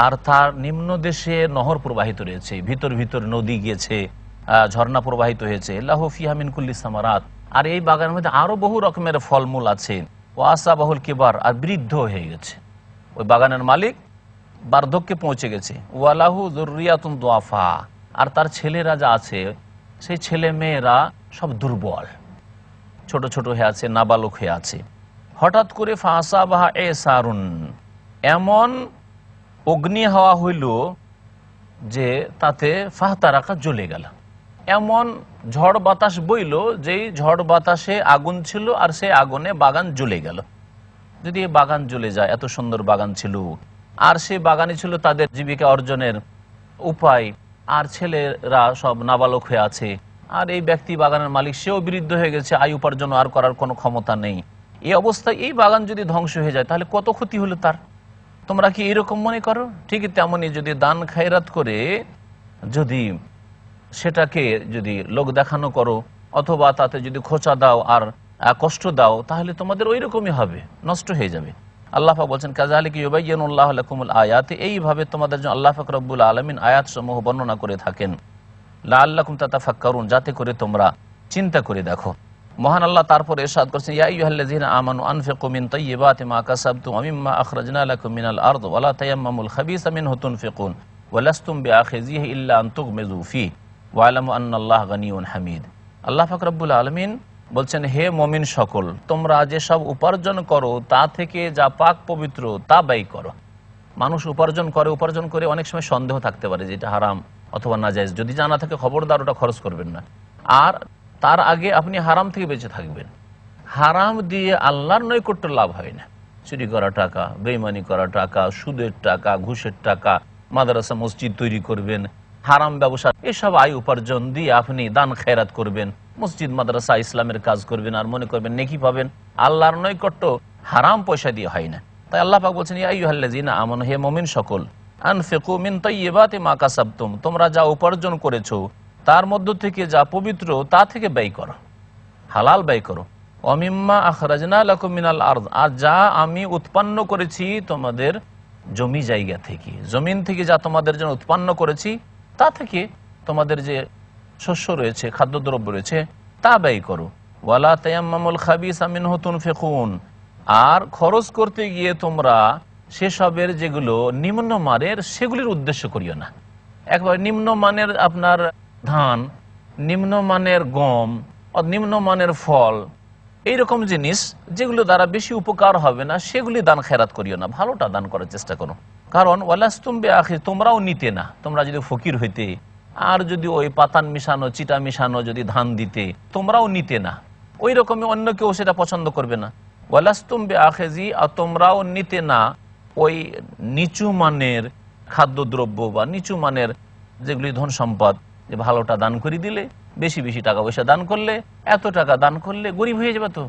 আর তার নিম্ন দেশে নহর প্রবাহিত রয়েছে, ভিতর ভিতর নদী গিয়েছে, ঝর্ণা প্রবাহিত হয়েছে, লাহু ফিহা মিন কুল্লিস সামারাত, আর এই বাগানের মধ্যে আরো বহু রকমের ফলমূল আছে, ওয়াসা বাহুল কিবার, আর বৃদ্ধ হয়ে গেছে, ওই বাগানের মালিক বার্ধক্যে পৌঁছে গেছে, ওয়ালাহু যুররিয়াতুন দুআফা, আর তার ছেলেরা যা আছে সেই ছেলে মেয়েরা সব দুর্বল, ছোট ছোট হয়ে আছে, নাবালক হয়ে আছে। হঠাৎ করে ফাসাবাহা ইসারুন, এমন অগ্নি হাওয়া হইল যে তাতে ফাহতারাকা জ্বলে গেল, এমন ঝড় বাতাস বইল যেই ঝড় বাতাসে আগুন ছিল আর সেই আগুনে বাগান জ্বলে গেল। যদি এই বাগান জ্বলে যায়, এত সুন্দর বাগান ছিল, আর সেই বাগানই ছিল তাদের জীবিকা অর্জনের উপায়, আর ছেলেরা সব নাবালক হয়ে আছে, আর এই ব্যক্তি বাগানের মালিক সেও বৃদ্ধ হয়ে গেছে, আয় উপার্জন আর করার কোনো ক্ষমতা নেই। এই অবস্থায় এই বাগান যদি ধ্বংস হয়ে যায় তাহলে কত ক্ষতি হলো তার। তোমরা কি এরকম মনে করো? ঠিকই তেমনই যদি দান খায়রাত করে যদি সেটাকে যদি লোক দেখানো করো অথবা তাতে যদি খোঁচা দাও আর কষ্ট দাও তাহলে তোমাদের ওই রকমই হবে, নষ্ট হয়ে যাবে। আল্লাহ পাক বলছেন, কাযালিকা ইউবাইয়িনুল্লাহু লাকুমুল আয়াত, এইভাবে তোমাদের জন্য আল্লাহ পাক রব্বুল আলামিন আয়াত সমূহ বর্ণনা করে থাকেন, লাআল্লাকুম তাতাফাক্কারুন, যাতে করে তোমরা চিন্তা করে দেখো। মহান আল্লাহ তারপর ইরশাদ করছেন, ইয়া আইয়ুহাল্লাযীনা আমানু আনফিকু মিন তাইয়্যিবাতি মা কাসাবতুম ওয়া মিম্মা আখরাজনা লাকুম মিনাল আরদ ওয়া লা তায়াম্মামুল খাবিসা মিনহু তুনফিকুন ওয়া লাস্তুম বিআখিযিহি ইল্লা আন তুগমিযু ফীহি ওয়া আলামু আন্নাল্লাহা গানিয়্যুন হামিদ। আল্লাহ পাক রব্বুল আলামিন বলছেন, হে মুমিন সকল, তোমরা যে সব উপার্জন করো তা থেকে যা পাক পবিত্র তা ব্যয় করো। মানুষ উপার্জন করে অনেক সময় সন্দেহ থাকতে পারে যে এটা হারাম অথবা নাজায়েজ, যদি জানা থাকে খবরদার ওটা খরচ করবেন না। আর তার আগে আপনি হারাম থেকে বেঁচে থাকবেন। হারাম দিয়ে আল্লাহর নৈকট্য লাভ হয় না। চুরি করা টাকা, বেঈমানি করা টাকা, সুদের টাকা, ঘুষের টাকা, মাদ্রাসা মসজিদ তৈরি করবেন, হারাম ব্যবসা, এসব আয় উপার্জন দিয়ে আপনি দান খেরাত করবেন, মসজিদ মাদ্রাসা ইসলামের কাজ করবেন আর মনে করবেন নেকি পাবেন। আল্লাহর নৈকট্য হারাম পয়সা দিয়ে হয় না। তাই আল্লাহ পাক বলছেন, ইয়া আইয়ুহাল্লাযীনা আমানু, হে মুমিন সকল, আনফিকু মিন তাইয়্যিবাতি মা কাসাবতুম, তোমরা যা উপার্জন করেছো তার মধ্য থেকে যা পবিত্র তা থেকে ব্যয় করো, হালাল ব্যয় করো। ওয়া মিম্মা আখরাজনা লাকুম মিনাল আরদ, আর যা আমি উৎপন্ন করেছি তোমাদের জমি জায়গা থেকে, জমিন থেকে যা তোমাদের জন্য উৎপন্ন করেছি তা থেকে তোমাদের যে শস্য রয়েছে, খাদ্যদ্রব্য রয়েছে তা ব্যয় করো। ওয়ালা তায়াম্মামুল খাবিসা মিনহু তুনফিকুন, আর খরচ করতে গিয়ে তোমরা সেসবের যেগুলো নিম্নমানের সেগুলির উদ্দেশ্য করিও না। একবার নিম্নমানের আপনার ধান, নিম্নমানের গম, নিম্নমানের ফল, এইরকম জিনিস যেগুলো দ্বারা বেশি উপকার হবে না সেগুলি দান খেরাত করিও না, ভালোটা দান করার চেষ্টা করো। কারণ ওয়ালাস্তুম বিআখিয, তোমরাও নিতে না। তোমরা যদি ফকির হইতে আর যদি ওই পাতান মিশানো চিটা মিশানো যদি ধান দিতে তোমরাও নিতে না, ওই রকমই অন্য কেউ সেটা পছন্দ করবে না। ওয়ালাস্তুম বিআখিযি, আর তোমরাও নিতে না ওই নিচু মানের খাদ্যদ্রব্য বা নিচু মানের যেগুলি ধন সম্পদ, যে ভালোটা দান করে দিলে, বেশি বেশি টাকা পয়সা দান করলে, এত টাকা দান করলে গরিব হয়ে যাবে, তো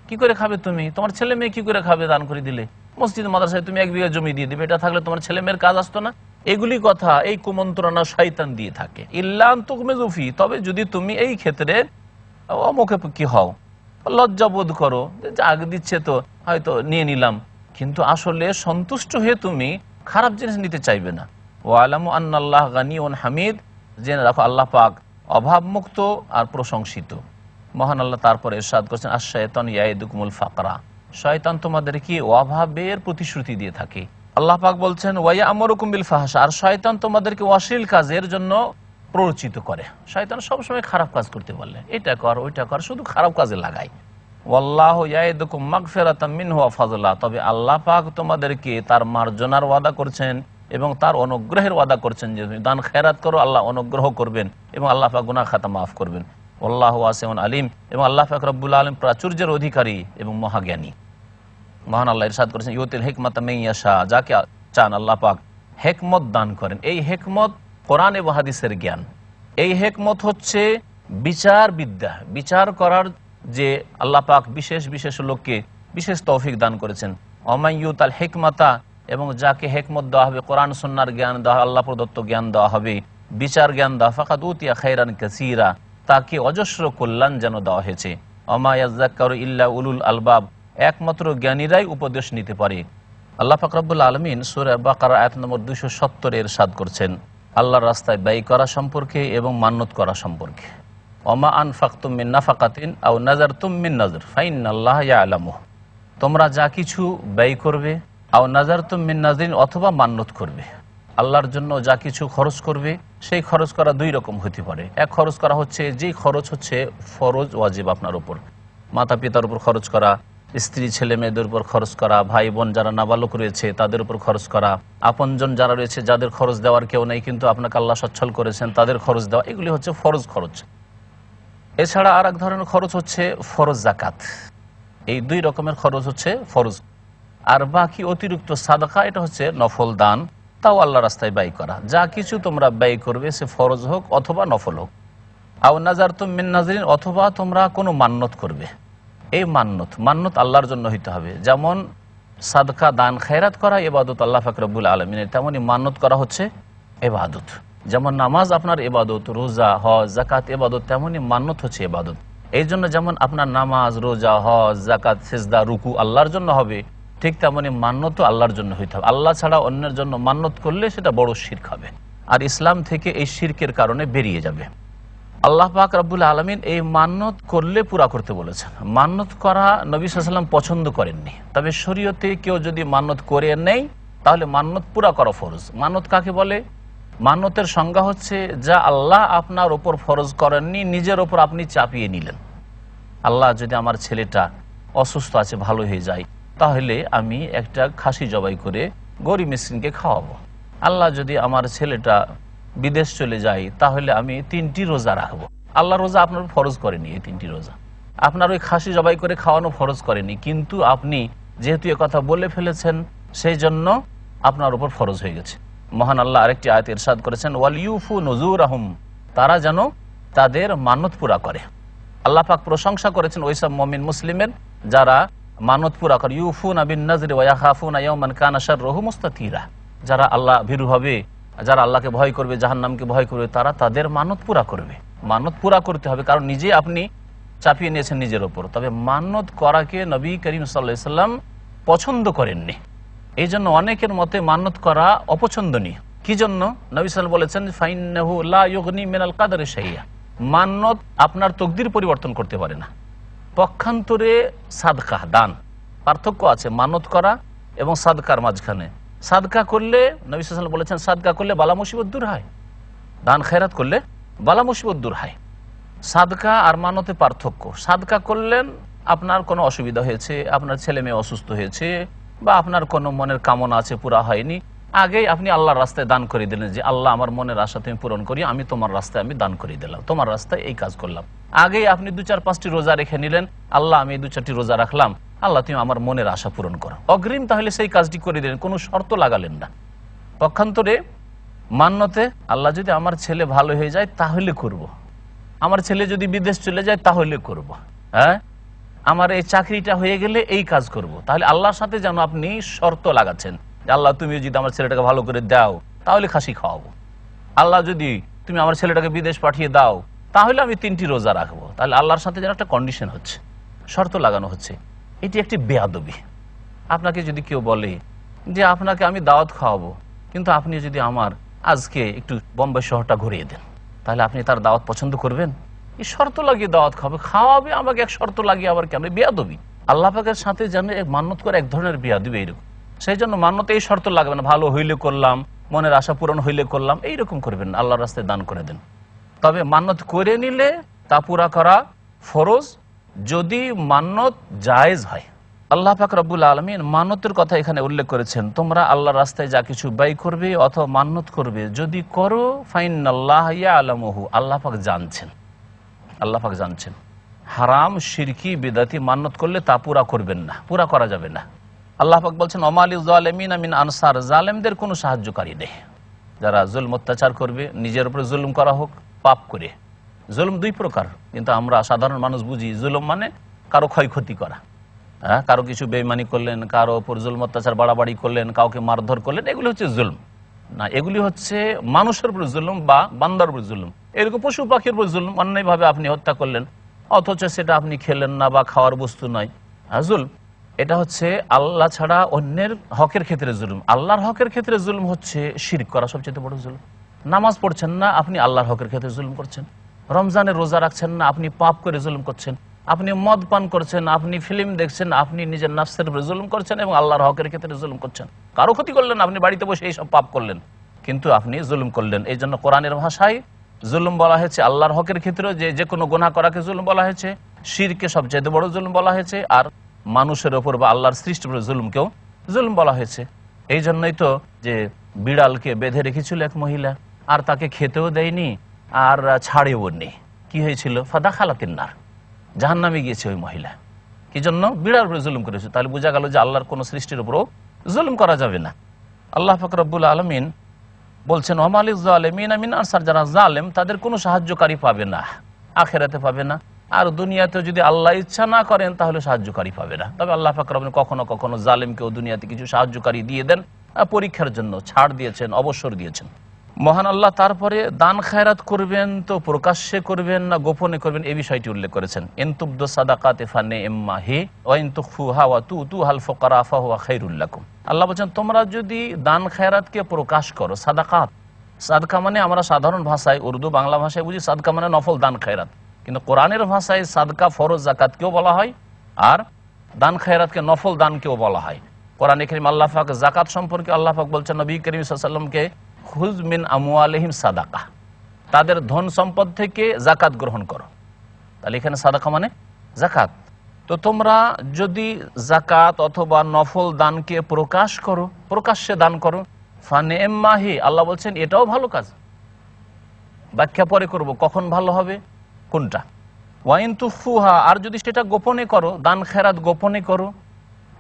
কি করে খাবে তুমি, তোমার ছেলে মেয়ে কি করে খাবে দান করে দিলে, মসজিদ মাদ্রাসায় তুমি 1 বিঘা জমি দিয়ে দিবে, এটা থাকলে তোমার ছেলে মেয়ের কাজ আসতো না। এগুলি কথা, এই কুমন্ত্রণা শয়তান দিয়ে থাকে। ইল্লা আন তুগমিযু ফী, তবে যদি তুমি এই ক্ষেত্রে অমুখাপেক্ষী হও, লজ্জা বোধ করো যে আগে দিচ্ছে তো হয়তো নিয়ে নিলাম, কিন্তু আসলে সন্তুষ্ট হয়ে তুমি খারাপ জিনিস নিতে চাইবে না। ওয়া আলামু আন্নাল্লাহা গানিয়্যুন হামিদ, জেনে রাখো আল্লাহ পাক অভাবমুক্ত আর প্রশংসিত। মহান আল্লাহ তারপরে ইরশাদ করছেন, আশ-শায়তানু ইয়াইদুকুমুল ফাকরা, শয়তান তোমাদেরকে অভাবের প্রতিশ্রুতি দিয়ে থাকে। আল্লাহ পাক বলছেন, ওয়া ইয়া'মুরুকুম বিল ফাহশা, আর শয়তান তোমাদেরকে অশ্লীল কাজের জন্য প্ররোচিত করে। শয়তান সবসময় খারাপ কাজ করতে বলে, এটা কর ওইটা কর, শুধু খারাপ কাজে লাগায়। ওয়াল্লাহু ইয়াইদুকুম মাগফিরাতাম মিনহু ওয়া ফাযলা, তবে আল্লাহ পাক তোমাদেরকে তার মার্জনার ওয়াদা করছেন এবং তার অনুগ্রহের ওয়াদা করছেন যে তুমি দান খেরাত করো, আল্লাহ অনুগ্রহ করবেন এবং আল্লাহ পাক গুনাহ খাতা মাফ করবেন। আল্লাহু ওয়াসিউন আলিম, এবং আল্লাহ পাক রব্বুল আলামিন প্রাচুর্যের অধিকারী এবং মহাজ্ঞানী। মহান আল্লাহ ইরশাদ করেছেন, ইউতিল হিকমাতা মান ইয়াশা, যাকে চান আল্লাহ পাক হিকমত দান করেন। এই হিকমত কোরআন এবং হাদিসের জ্ঞান। এই হিকমত হচ্ছে বিচার বিদ্যা, বিচার করার যে আল্লাহ পাক বিশেষ বিশেষ লোককে বিশেষ তৌফিক দান করেছেন। ওমান ইউতাল হিকমাতা, এবং যাকে হিকমত দেওয়া হবে, কোরআন সুন্নাহর জ্ঞান দেওয়া, আল্লাহ প্রদত্ত জ্ঞান দেওয়া হবে, বিচার জ্ঞান দেওয়া, ফাকাদ উতিয়া খায়রান কাসীরা, তাকে অজস্র কল্যাণ যেন দেওয়া হয়েছে। ওমা ইয়াযাক্কারু ইল্লা উলুল আলবাব, একমাত্র জ্ঞানীরাই উপদেশ নিতে পারে। আল্লাহ পাক রব্বুল আলামিন সূরা বাকারা আয়াত নম্বর 270 এর ইরশাদ করছেন আল্লাহর রাস্তায় ব্যয় করা সম্পর্কে এবং মান্নত করা সম্পর্কে। ওমা আনফাকতুম মিন নাফাকাতিন আও নাযারতুম মিন নাযর ফাইন্নাল্লাহা ইয়ালামু, তোমরা যা কিছু ব্যয় করবে, আও নাযারতুম মিন নাযরিন, অথবা মান্নত করবে, আল্লাহর জন্য যা কিছু খরচ করবে, সেই খরচ করা দুই রকম হতে পারে। এক খরচ করা হচ্ছে যেই খরচ হচ্ছে ফরজ ওয়াজিব আপনার উপর, মাতা পিতার উপর খরচ করা, স্ত্রী ছেলে মেয়েদের উপর খরচ করা, ভাই বোন যারা নাবালক রয়েছে তাদের উপর খরচ করা, আপনজন যারা রয়েছে যাদের খরচ দেওয়ার কেউ নেই কিন্তু আপনাকে আল্লাহ সচ্ছল করেছেন তাদের খরচ দেওয়া, এগুলি হচ্ছে ফরজ খরচ। এছাড়া আর এক ধরনের খরচ হচ্ছে ফরজ জাকাত। এই দুই রকমের খরচ হচ্ছে ফরজ। আর বাকি অতিরিক্ত সাদাকা, এটা হচ্ছে নফল দান, তাও আল্লাহ রাস্তায় ব্যয় করা। যা কিছু তোমরা ব্যয় করবে সে ফরজ হোক অথবা নফল হোক। আও নাযারতুম মিন নাযরিন, অথবা তোমরা কোনো মান্নত করবে। এই মান্নত আল্লাহর জন্য হইতে হবে। যেমন সাদকা দান খেরাত করা ইবাদত আল্লাহ পাক রব্বুল আলামিনের, তেমনই মান্নত করা হচ্ছে ইবাদত। যেমন নামাজ আপনার ইবাদত, রোজা হজ যাকাত ইবাদত, তেমনই মান্নত হচ্ছে ইবাদত। এই জন্য যেমন আপনার নামাজ রোজা হজ যাকাত সিজদা রুকু আল্লাহর জন্য হবে, ঠিক তেমনই মান্নত আল্লাহর জন্য হইতে হবে। আল্লাহ ছাড়া অন্যের জন্য মান্নত করলে সেটা বড় শিরক হবে, আর ইসলাম থেকে এই শিরকের কারণে বেরিয়ে যাবে। আল্লাহ পাক রব্বুল আলামিন এই মান্নত করলে পুরা করতে বলেছেন। মান্নত করা নবী সাল্লাল্লাহু আলাইহি ওয়াসাল্লাম পছন্দ করেননি, তবে শরীয়তে কেউ যদি মান্নত করে নেই তাহলে মান্নত পুরা করা ফরজ। মান্নত কাকে বলে? মান্নতের সংজ্ঞা হচ্ছে যা আল্লাহ আপনার ওপর ফরজ করেননি, নিজের ওপর আপনি চাপিয়ে নিলেন। আল্লাহ যদি আমার ছেলেটা অসুস্থ আছে, ভালো হয়ে যায়, তাহলে আমি একটা খাসি জবাই করে গরিব মিসকিনকে খাওয়াবো। আল্লাহ যদি আমার ছেলেটা বিদেশ চলে যায়, তাহলে আমি 3টি রোজা রাখবো। আল্লাহ রোজা আপনার ফরজ করেনি, এই 3টি রোজা আপনার ওই খাসি জবাই করে খাওয়ানো ফরজ করেনি, কিন্তু আপনি যেহেতু কথা বলে ফেলেছেন সেই জন্য আপনার উপর ফরজ হয়ে গেছে। মহান আল্লাহ আরেকটি আয়াতে ইরশাদ করেছেন, ওয়াল ইউফু নুযুরাহুম, তারা যেন তাদের মান্নত পুরা করে। আল্লাহ পাক প্রশংসা করেছেন ওইসব মুমিন মুসলিমের যারা মানত পুরা করে। ইউফুনা বিন নাযরি ওয়া ইয়াখাফুনা ইয়াওমান কানা শাররুহু মুস্তাতিরা, যারা আল্লাহ ভীরু হবে, যারা আল্লাহকে ভয় করবে, জাহান্নামকে ভয় করবে, তারা তাদের মানত পুরা করবে। মানত পুরা করতে হবে, কারণ নিজে আপনি চাপিয়ে নিয়েছেন নিজের ওপর। তবে মানত করাকে নবী করিম সাল্লাল্লাহু আলাইহি ওয়াসাল্লাম পছন্দ করেননি। এই জন্য অনেকের মতে মানত করা অপছন্দনীয়। কি জন্য? নবী সাল্লাল্লাহু বলেছেন, ফাইন্নাহু লা ইউগনি মিনাল কাদারি শাইআ, মানত আপনার তকদির পরিবর্তন করতে পারে না। পক্ষান্তরে সাদকা দান, পার্থক্য আছে মানত করা এবং সাদকার মাঝখানে। সাদকা করলে নবী সাল্লাল্লাহু আলাইহি ওয়াসাল্লাম বলেছেন, সাদকা করলে বালা মুসিবত দূর হয়, দান খেরাত করলে বালা মুসিবত দূর হয়। সাদকা আর মানতে পার্থক্য। সাদকা করলেন আপনার কোনো অসুবিধা হয়েছে, আপনার ছেলে মেয়ে অসুস্থ হয়েছে, বা আপনার কোনো মনের কামনা আছে পুরা হয়নি, আগেই আপনি আল্লাহর রাস্তায় দান করে দিলেন যে আল্লাহ আমার মনের আশা তুমি পূরণ করি, আমি তোমার রাস্তায় আমি দান করে দিলাম, তোমার রাস্তায় এই কাজ করলাম। আগেই আপনি 2-4-5টি রোজা রেখে নিলেন, আল্লাহ আমি 2-4টি রোজা রাখলাম, আল্লাহ তুমি আমার মনের আশা পূরণ করো, অগ্রিম তাহলে সেই কাজটি করে দিলেন, কোনো শর্ত লাগালেন না। পক্ষান্তরে মান্যতে আল্লাহ যদি আমার ছেলে ভালো হয়ে যায় তাহলে করব, আমার ছেলে যদি বিদেশ চলে যায় তাহলে করব, হ্যাঁ আমার এই চাকরিটা হয়ে গেলে এই কাজ করব। তাহলে আল্লাহর সাথে যেন আপনি শর্ত লাগাচ্ছেন যে আল্লাহ তুমি যদি আমার ছেলেটাকে ভালো করে দাও তাহলে খাসি খাওয়াবো, আল্লাহ যদি তুমি আমার ছেলেটাকে বিদেশ পাঠিয়ে দাও তাহলে আমি 3টি রোজা রাখবো। তাহলে আল্লাহর সাথে যেন একটা কন্ডিশন হচ্ছে, শর্ত লাগানো হচ্ছে। এটি একটি বেয়াদবি। আপনাকে যদি কেউ বলে যে আপনাকে আমি দাওয়াত খাওয়াবো, কিন্তু আপনি যদি আমার আজকে একটু বোম্বে শহরটা ঘুরিয়ে দেন, তাহলে আপনি তার দাওয়াত পছন্দ করবেন? এই শর্ত লাগিয়ে দাওয়াত খাওয়াবে আমাকে, এক শর্ত লাগিয়ে আবার কেন? বেয়াদবি। আল্লাহ পাকের সাথে যেন এক মান্যত করে এক ধরনের বেয়াদবি এইরকম। সেই জন্য মান্যতে এই শর্ত লাগবে না, ভালো হইলে করলাম, মনের আশা পূরণ হইলে করলাম, এইরকম করবেন না। আল্লাহর রাস্তায় দান করে দেন। তবে মান্যত করে নিলে তা পুরা করা ফরজ, যদি মান্যত জায়েজ হয়। আল্লাহ পাক রব্বুল আলামিন মান্যতের কথা এখানে উল্লেখ করেছেন, তোমরা আল্লাহর রাস্তায় যা কিছু ব্যয় করবে অথবা মান্যত করবে, যদি করো ফাইনাল্লাহ ইয়ালামুহু, আল্লাহ পাক জানছেন। আল্লাহ পাক জানছেন। হারাম, শিরকি, বিদাতি মান্যত করলে তা পুরা করবেন না, পুরা করা যাবে না। আল্লাহ পাক বলছেন ওমালিজ জালিমিনা মিন আনসার, জালেমদের কোনো সাহায্যকারী নেই। যারা জুলম অত্যাচার করবে, নিজের উপরে জুলুম করা হোক পাপ করে। জুলুম দুই প্রকার, কিন্তু আমরা সাধারণ মানুষ বুঝি জুলুম মানে কারো ক্ষয়ক্ষতি করা। হ্যাঁ, কারো কিছু বেইমানি করলেন, কারো উপর জুলম অত্যাচার বাড়াবাড়ি করলেন, কাউকে মারধর করলেন, এগুলি হচ্ছে জুলম। না, এগুলি হচ্ছে মানুষের উপর জুলুম বা বান্দার উপর জুলুম। এরকম পশু পাখির উপর জুলুম, অন্যায়ভাবে আপনি হত্যা করলেন অথচ সেটা আপনি খেলেন না বা খাওয়ার বস্তু নয়, জুলম। এটা হচ্ছে আল্লাহ ছাড়া অন্যের হকের ক্ষেত্রে জুলুম। আল্লাহর হকের ক্ষেত্রে জুলুম হচ্ছে শিরক করা, সবচেয়ে বড় জুলুম। নামাজ পড়ছেন না, আপনি আল্লাহর হকের ক্ষেত্রে জুলুম করছেন। রমজানের রোজা রাখছেন না, আপনি পাপ করে জুলুম করছেন। আপনি মদ পান করছেন, আপনি ফিল্ম দেখছেন, আপনি নিজের নাফসের উপরে জুলুম করছেন এবং আল্লাহর হকের ক্ষেত্রে জুলুম করছেন। কারো ক্ষতি করলেন, আপনি বাড়িতে বসে এইসব পাপ করলেন, কিন্তু আপনি জুলুম করলেন। এই জন্য কোরআনের ভাষায় জুলুম বলা হয়েছে আল্লাহর হকের ক্ষেত্রে, যে কোনো গুনাহ করাকে জুলুম বলা হয়েছে, শিরকে সবচেয়ে বড় জুলুম বলা হয়েছে, আর মানুষের ওপর বা আল্লাহর সৃষ্টির উপর জুলুমকেও জুলুম বলা হয়েছে। এই জন্যই তো যে বিড়ালকে বেঁধে রেখেছিল এক মহিলা, আর তাকে খেতেও দেয়নি আর ছাড়েও নেই। কি হয়েছিল? ফাদা খালাতিন নার, জাহান্নামে গিয়েছে ওই মহিলা। কি জন্য? বিড়াল উপরে জুলুম করেছে। তাহলে বোঝা গেল যে আল্লাহর কোন সৃষ্টির উপরও জুলুম করা যাবে না। আল্লাহ পাক রব্বুল আলামিন বলছেন ওমালিজ জালিমিনা মিন আনসার, যারা জালেম তাদের কোনো সাহায্যকারী পাবে না, আখিরাতে পাবে না, আর দুনিয়াতে যদি আল্লাহ ইচ্ছা না করেন তাহলে সাহায্যকারী পাবে না। তবে আল্লাহ পাক রব্বুল কখনো কখনো জালেমকেও দুনিয়াতে কিছু সাহায্যকারী দিয়ে দেন, পরীক্ষার জন্য ছাড় দিয়েছেন, অবসর দিয়েছেন। মহান আল্লাহ তারপরে দান খায়রাত করবেন তো প্রকাশ্যে করবেন না গোপনে করবেন, এই বিষয়টি উল্লেখ করেছেন। ইনতুবদু সাদাকাতি ফানিম্মাহি ওয়া ইনতুখফুহা ওয়া তুতুহাল ফুকারা ফাহুয়া খায়রুল লাকুম। আল্লাহ বলেন তোমরা যদি দান খায়রাতকে প্রকাশ করো, সাদাকাত, সাদকা মানে আমরা সাধারণ ভাষায় উর্দু বাংলা ভাষায় বুঝি সাদকা মানে নফল দান খায়রাত, কিন্তু কোরআনের ভাষায় সাদকা ফরজ যাকাতকেও বলা হয় আর দান খায়রাতকে নফল দানকেও বলা হয়। কোরআনে কারীম আল্লাহ পাক যাকাত সম্পর্কে আল্লাহ পাক বলছেন নবী করিম সাল্লাল্লাহু আলাইহি ওয়াসাল্লামকে, খুয মিন আমওয়ালিহিম সাদাকা, তাদের ধন সম্পদ থেকে যাকাত গ্রহণ করো। তাহলে এখানে সাদাকা মানে যাকাত। তো তোমরা যদি যাকাত অথবা নফল দানকে প্রকাশ করো, প্রকাশ্যে দান করো, ফানিম্মাহি, আল্লাহ বলছেন এটাও ভালো কাজ। ব্যাখ্যা পরে করব কখন ভালো হবে কোনটা। ওয়া ইন তুখফুহা, আর যদি সেটা গোপনে করো, দান খেরাত গোপনে করো,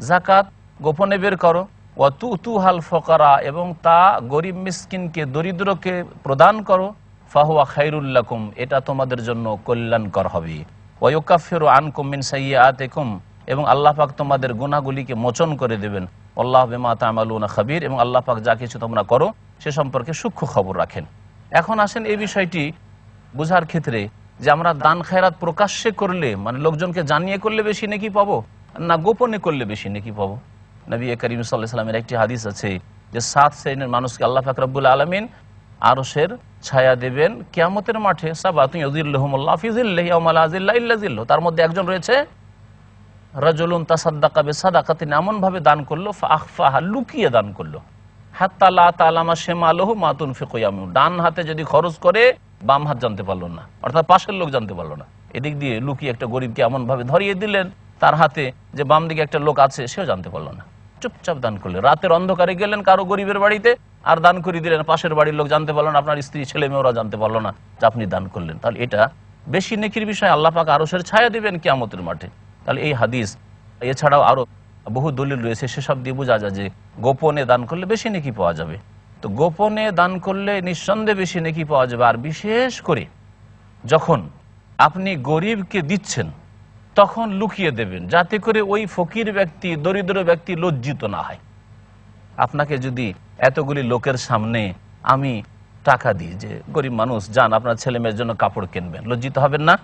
যাকাত গোপনে বের করো, ওয়া তুতুহাল ফুকারা, এবং তা গরিব মিসকিনকে, দরিদ্রকে প্রদান করো, ফাহুয়া খায়রুল লাকুম, এটা তোমাদের জন্য কল্যাণকর হবে। ওয়া ইউকাফিরু আনকুম মিন সাইয়্যাতিকুম, এবং আল্লাহ পাক তোমাদের গুনাহগুলিকে মোচন করে দেবেন। আল্লাহু বিমা তা'মালুনা খাবীর, এবং আল্লাহ পাক যা কিছু তোমরা করো সে সম্পর্কে সূক্ষ্ম খবর রাখেন। এখন আসেন এই বিষয়টি বোঝার ক্ষেত্রে যে আমরা দান খায়রাত প্রকাশ্যে করলে মানে লোকজনকে জানিয়ে করলে বেশি নেকি পাবো না গোপনে করলে বেশি নেকি পাবো। নবী করিম সাল্লাল্লাহু আলাইহি ওয়াসাল্লামের একটি হাদিস আছে যে 7 শ্রেণীর মানুষকে আল্লাহ পাক রব্বুল আলামিন আরশের ছায়া দেবেন কিয়ামতের মাঠে, সাবাতুন ইউযিল্লুহুমুল্লাহু ফি যিল্লিহি ইয়াওমা লা যিল্লা ইল্লা যিল্লুহু। তার মধ্যে একজন রয়েছে রাজুলুন তাসাদ্দাকা বিসাদাকাতিন, এমন ভাবে দান করলো ফাআখফাহা, লুকিয়ে দান করলো, হাত্তা লা তা'লামা শিমালুহু মা তুনফিকু ইয়ামিনুহু, ডান হাতে যদি খরচ করে বাম হাত জানতে পারলো না, অর্থাৎ পাশের লোক জানতে পারলো না। এদিক দিয়ে লুকিয়ে একটা গরিবকে এমন ভাবে ধরিয়ে দিলেন তার হাতে যে বাম দিকে একটা লোক আছে সেও জানতে পারলো না, চুপচাপ দান করলেন। রাতের অন্ধকারে গেলেন কারো গরিবের বাড়িতে আর দান করে দিলেন, পাশের বাড়ির লোক জানতে পারলো না, আপনার স্ত্রী ছেলে মেয়েরা জানতে পারলো না যে আপনি দান করলেন। তাহলে এটা বেশি নেকির বিষয়, আল্লাহ পাক আরশের ছায়া দিবেন কিয়ামতের মাঠে। তাহলে এই হাদিস এছাড়াও আরো বহু দলিল রয়েছে, সেসব দিয়ে বোঝা যায় যে গোপনে দান করলে বেশি নেকি পাওয়া যাবে। তো গোপনে দান করলে নিঃসন্দেহে বেশি নেকি পাওয়া যাবে। আর বিশেষ করে যখন আপনি গরিবকে দিচ্ছেন তখন লুকিয়ে দেবেন, যাতে করে ওই ফকির ব্যক্তি, দরিদ্র ব্যক্তি লজ্জিত না হয়। আপনাকে যদি এতগুলি লোকের সামনে আমি টাকা দিই যে গরিব মানুষ যান আপনার ছেলে মেয়ের জন্য কাপড় কিনবেন, লজ্জিত হবেন না?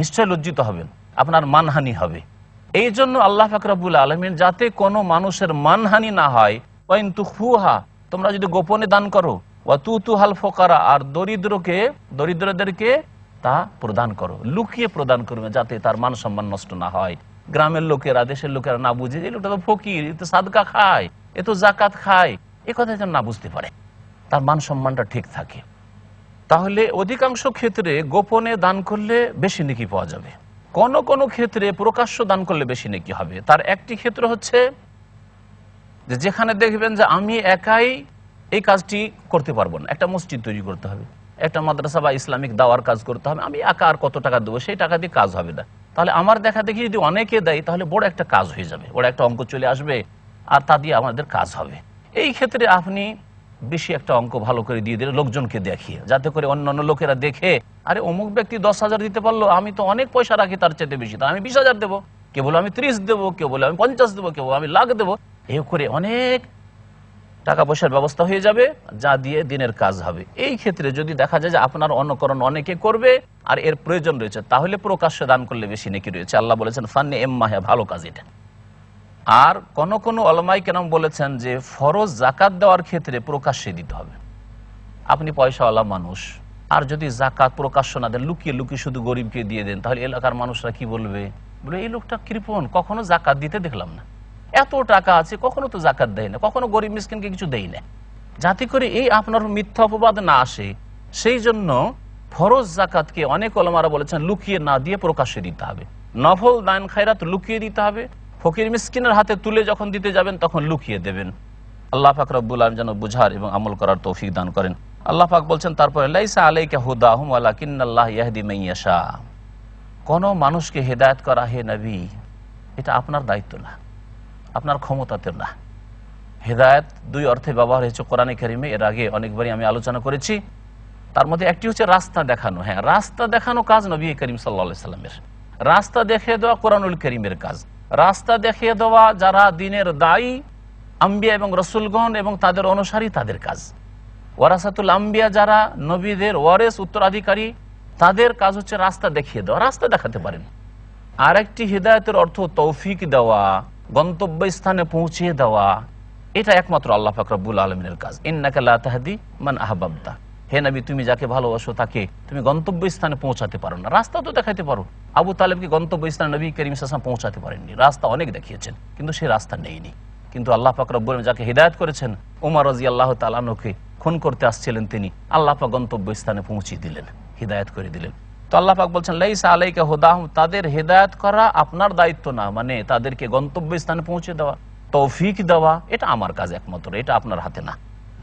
নিশ্চয় লজ্জিত হবেন, আপনার মানহানি হবে। এই জন্য আল্লাহ পাক রব্বুল আলামিন যাতে কোনো মানুষের মানহানি না হয়, ওয়া ইন তুখফুহা, তোমরা যদি গোপনে দান করো, ওয়াতুতু হাল ফোকারা, আর দরিদ্রদেরকে তা প্রদান করো, লুকিয়ে প্রদান করবে, যাতে তার মান সম্মান নষ্ট না হয়। গ্রামের লোকেরা, দেশের লোকেরা না বুঝে এই লোকটা তো ফকির, এ তো সাদকা খায়, এ তো জাকাত খায়, এ কথা যেন না বুঝতে পারে, তার মান সম্মানটা ঠিক থাকে। তাহলে অধিকাংশ ক্ষেত্রে গোপনে দান করলে বেশি নেকি পাওয়া যাবে, কোন কোন ক্ষেত্রে প্রকাশ্য দান করলে বেশি নেকি হবে। তার একটি ক্ষেত্র হচ্ছে যে যেখানে দেখবেন যে আমি একাই এই কাজটি করতে পারবো না, একটা মসজিদ তৈরি করতে হবে, একটা মাদ্রাসা বা ইসলামিক দাওয়ার কাজ করতে হবে, আমি একা আর কত টাকা দেবো, সেই টাকা দিয়ে কাজ হবে না। তাহলে আমার দেখা দেখি যদি অনেকে দেয় তাহলে বড় একটা কাজ হয়ে যাবে, বড় একটা অঙ্ক চলে আসবে, আর তা দিয়ে আমাদের কাজ হবে। এই ক্ষেত্রে আপনি বেশি একটা অঙ্ক ভালো করে দিয়ে দিলে লোকজনকে দেখিয়ে, যাতে করে অন্যান্য লোকেরা দেখে, আরে অমুক ব্যক্তি 10,000 দিতে পারলো, আমি তো অনেক পয়সা রাখি তার চাইতে বেশি, তা আমি 20,000 দেবো, কেউ বলে আমি 30 দেবো, কেউ বলে আমি 50 দেবো, কেউ আমি লাখ দেবো। এই করে অনেক টাকা পয়সার ব্যবস্থা হয়ে যাবে, যা দিয়ে দিনের কাজ হবে। এই ক্ষেত্রে যদি দেখা যায় যে আপনার অনুকরণ অনেকে করবে আর এর প্রয়োজন রয়েছে, তাহলে প্রকাশ্যে দান করলে বেশি নেকি রয়েছে। আল্লাহ বলেছেন ফান্নে এম্মাহে, ভালো কাজ এটা। আর কোন কোন ওলামায়ে কেরাম বলেছেন যে ফরজ জাকাত দেওয়ার ক্ষেত্রে প্রকাশ্যে দিতে হবে। আপনি পয়সাওয়ালা মানুষ, আর যদি জাকাত প্রকাশ্য না দেন, লুকিয়ে লুকিয়ে শুধু গরিবকে দিয়ে দেন, তাহলে এলাকার মানুষরা কি বলবে, বলে এই লোকটা কৃপণ, কখনো জাকাত দিতে দেখলাম না, এত টাকা আছে কখনো তো জাকাত দেয় না, কখনো গরিব মিসকিনকে কিছু দেয় না। যাতে করে এই আপনার মিথ্যা অপবাদ না আসে, সেই জন্য ফরজ জাকাতকে অনেক ওলামারা বলেছেন লুকিয়ে না দিয়ে প্রকাশ্যে দিতে হবে। নফল দান খায়রাত লুকিয়ে দিতে হবে, ফকির মিসকিনের হাতে তুলে যখন দিতে যাবেন তখন লুকিয়ে দেবেন। আল্লাহ পাক রব্বুল আলামিন যেন বুঝার এবং আমল করার তৌফিক দান করেন। আল্লাহ পাক বলছেন তারপরে লাইসা আলাইকা হুদাহুম ওয়ালাকিন্নাল্লাহ ইয়াহদি মান ইয়াশা, কোন মানুষকে হেদায়েত করা হে নবী এটা আপনার দায়িত্ব না, আপনার ক্ষমতাতে না। হেদায়েত দুই অর্থে ব্যবহার হয়েছে কোরআনে কারিমে, এর আগে অনেকবারই আমি আলোচনা করেছি। তার মধ্যে একটি হচ্ছে রাস্তা দেখানো। হ্যাঁ, রাস্তা দেখানো কাজ নবী করিম সাল্লাল্লাহু আলাইহি সাল্লামের, রাস্তা দেখিয়ে দেওয়া কোরআনুল কারিমের কাজ। রাস্তা দেখিয়ে দেওয়া যারা দিনের দায়ী আম্বিয়া এবং রসুলগণ এবং তাদের অনুসারী, তাদের কাজ। ওয়ারাসাতুল আম্বিয়া যারা নবীদের ওয়ারেস উত্তরাধিকারী, তাদের কাজ হচ্ছে রাস্তা দেখিয়ে দেওয়া, রাস্তা দেখাতে পারেন। আরেকটি হিদায়াতের অর্থ তৌফিক দেওয়া, গন্তব্যস্থানে পৌঁছিয়ে দেওয়া, এটা একমাত্র আল্লাহ পাক রব্বুল আলামিনের কাজ। ইন্নাকা লা তাহদি মান আহবাবতা, হে নবী তুমি যাকে ভালোবাসো তাকে তুমি গন্তব্যস্থানে পৌঁছাতে পারো না, রাস্তা তো দেখাতে পারো। আবু তালেবকে গন্তব্যস্থানে নবী করিম সাল্লাল্লাহু আলাইহি ওয়াসাল্লাম পৌঁছাতে পারেননি, রাস্তা অনেক দেখিয়েছেন কিন্তু সে রাস্তা নেইনি। কিন্তু আল্লাহ পাক রব্বুল আলামিন যাকে হিদায়াত করেছেন, ওমর রাদিয়াল্লাহু তাআলা আনহুকে খুন করতে আসছিলেন তিনি, আল্লাহ পাক গন্তব্যস্থানে পৌঁছিয়ে দিলেন, হিদায়াত করে দিলেন। তো আল্লাহ পাক বলছেন লাইসা আলাইকা হুদাহুম, তাদের হিদায়াত করা আপনার দায়িত্ব না, মানে তাদেরকে গন্তব্যস্থানে পৌঁছে দেওয়া, তৌফিক দেওয়া, এটা আমার কাজ একমাত্র, এটা আপনার হাতে না।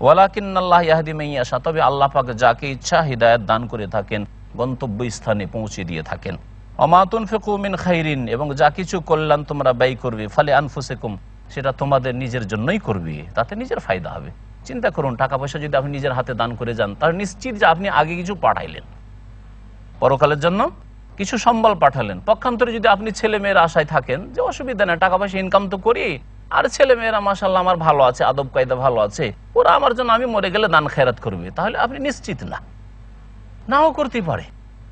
ওয়ালাকিন্নাল্লাহ ইয়াহদি মান ইয়াশা, তবে আল্লাহ পাক যাকে ইচ্ছা হিদায়াত দান করে থাকেন, গন্তব্যস্থানে পৌঁছে দিয়ে থাকেন। ওমা তুনফিকু মিন খাইরিন, এবং যা কিছু কল্যাণ তোমরা ব্যয় করবে, ফালি আনফুসিকুম, সেটা তোমাদের নিজের জন্যই করবে, তাতে নিজের ফায়দা হবে। চিন্তা করুন, টাকা পয়সা যদি আপনি নিজের হাতে দান করে যান, তাহলে নিশ্চিত যে আপনি আগে কিছু পাঠাইলেন, পরকালের জন্য কিছু সম্বল পাঠালেন। পক্ষান্তরে যদি আপনি ছেলে মেয়ের আশায় থাকেন যে অসুবিধা নেই, টাকা পয়সা ইনকাম তো করি, আর ছেলে মেয়েরা মাশাআল্লাহ আমার ভালো আছে, আদব কায়দা ভালো আছে, ওরা আমার জন্য আমি মরে গেলে দান খেরাত করবে, তাহলে আপনি নিশ্চিত না, নাও করতে পারে,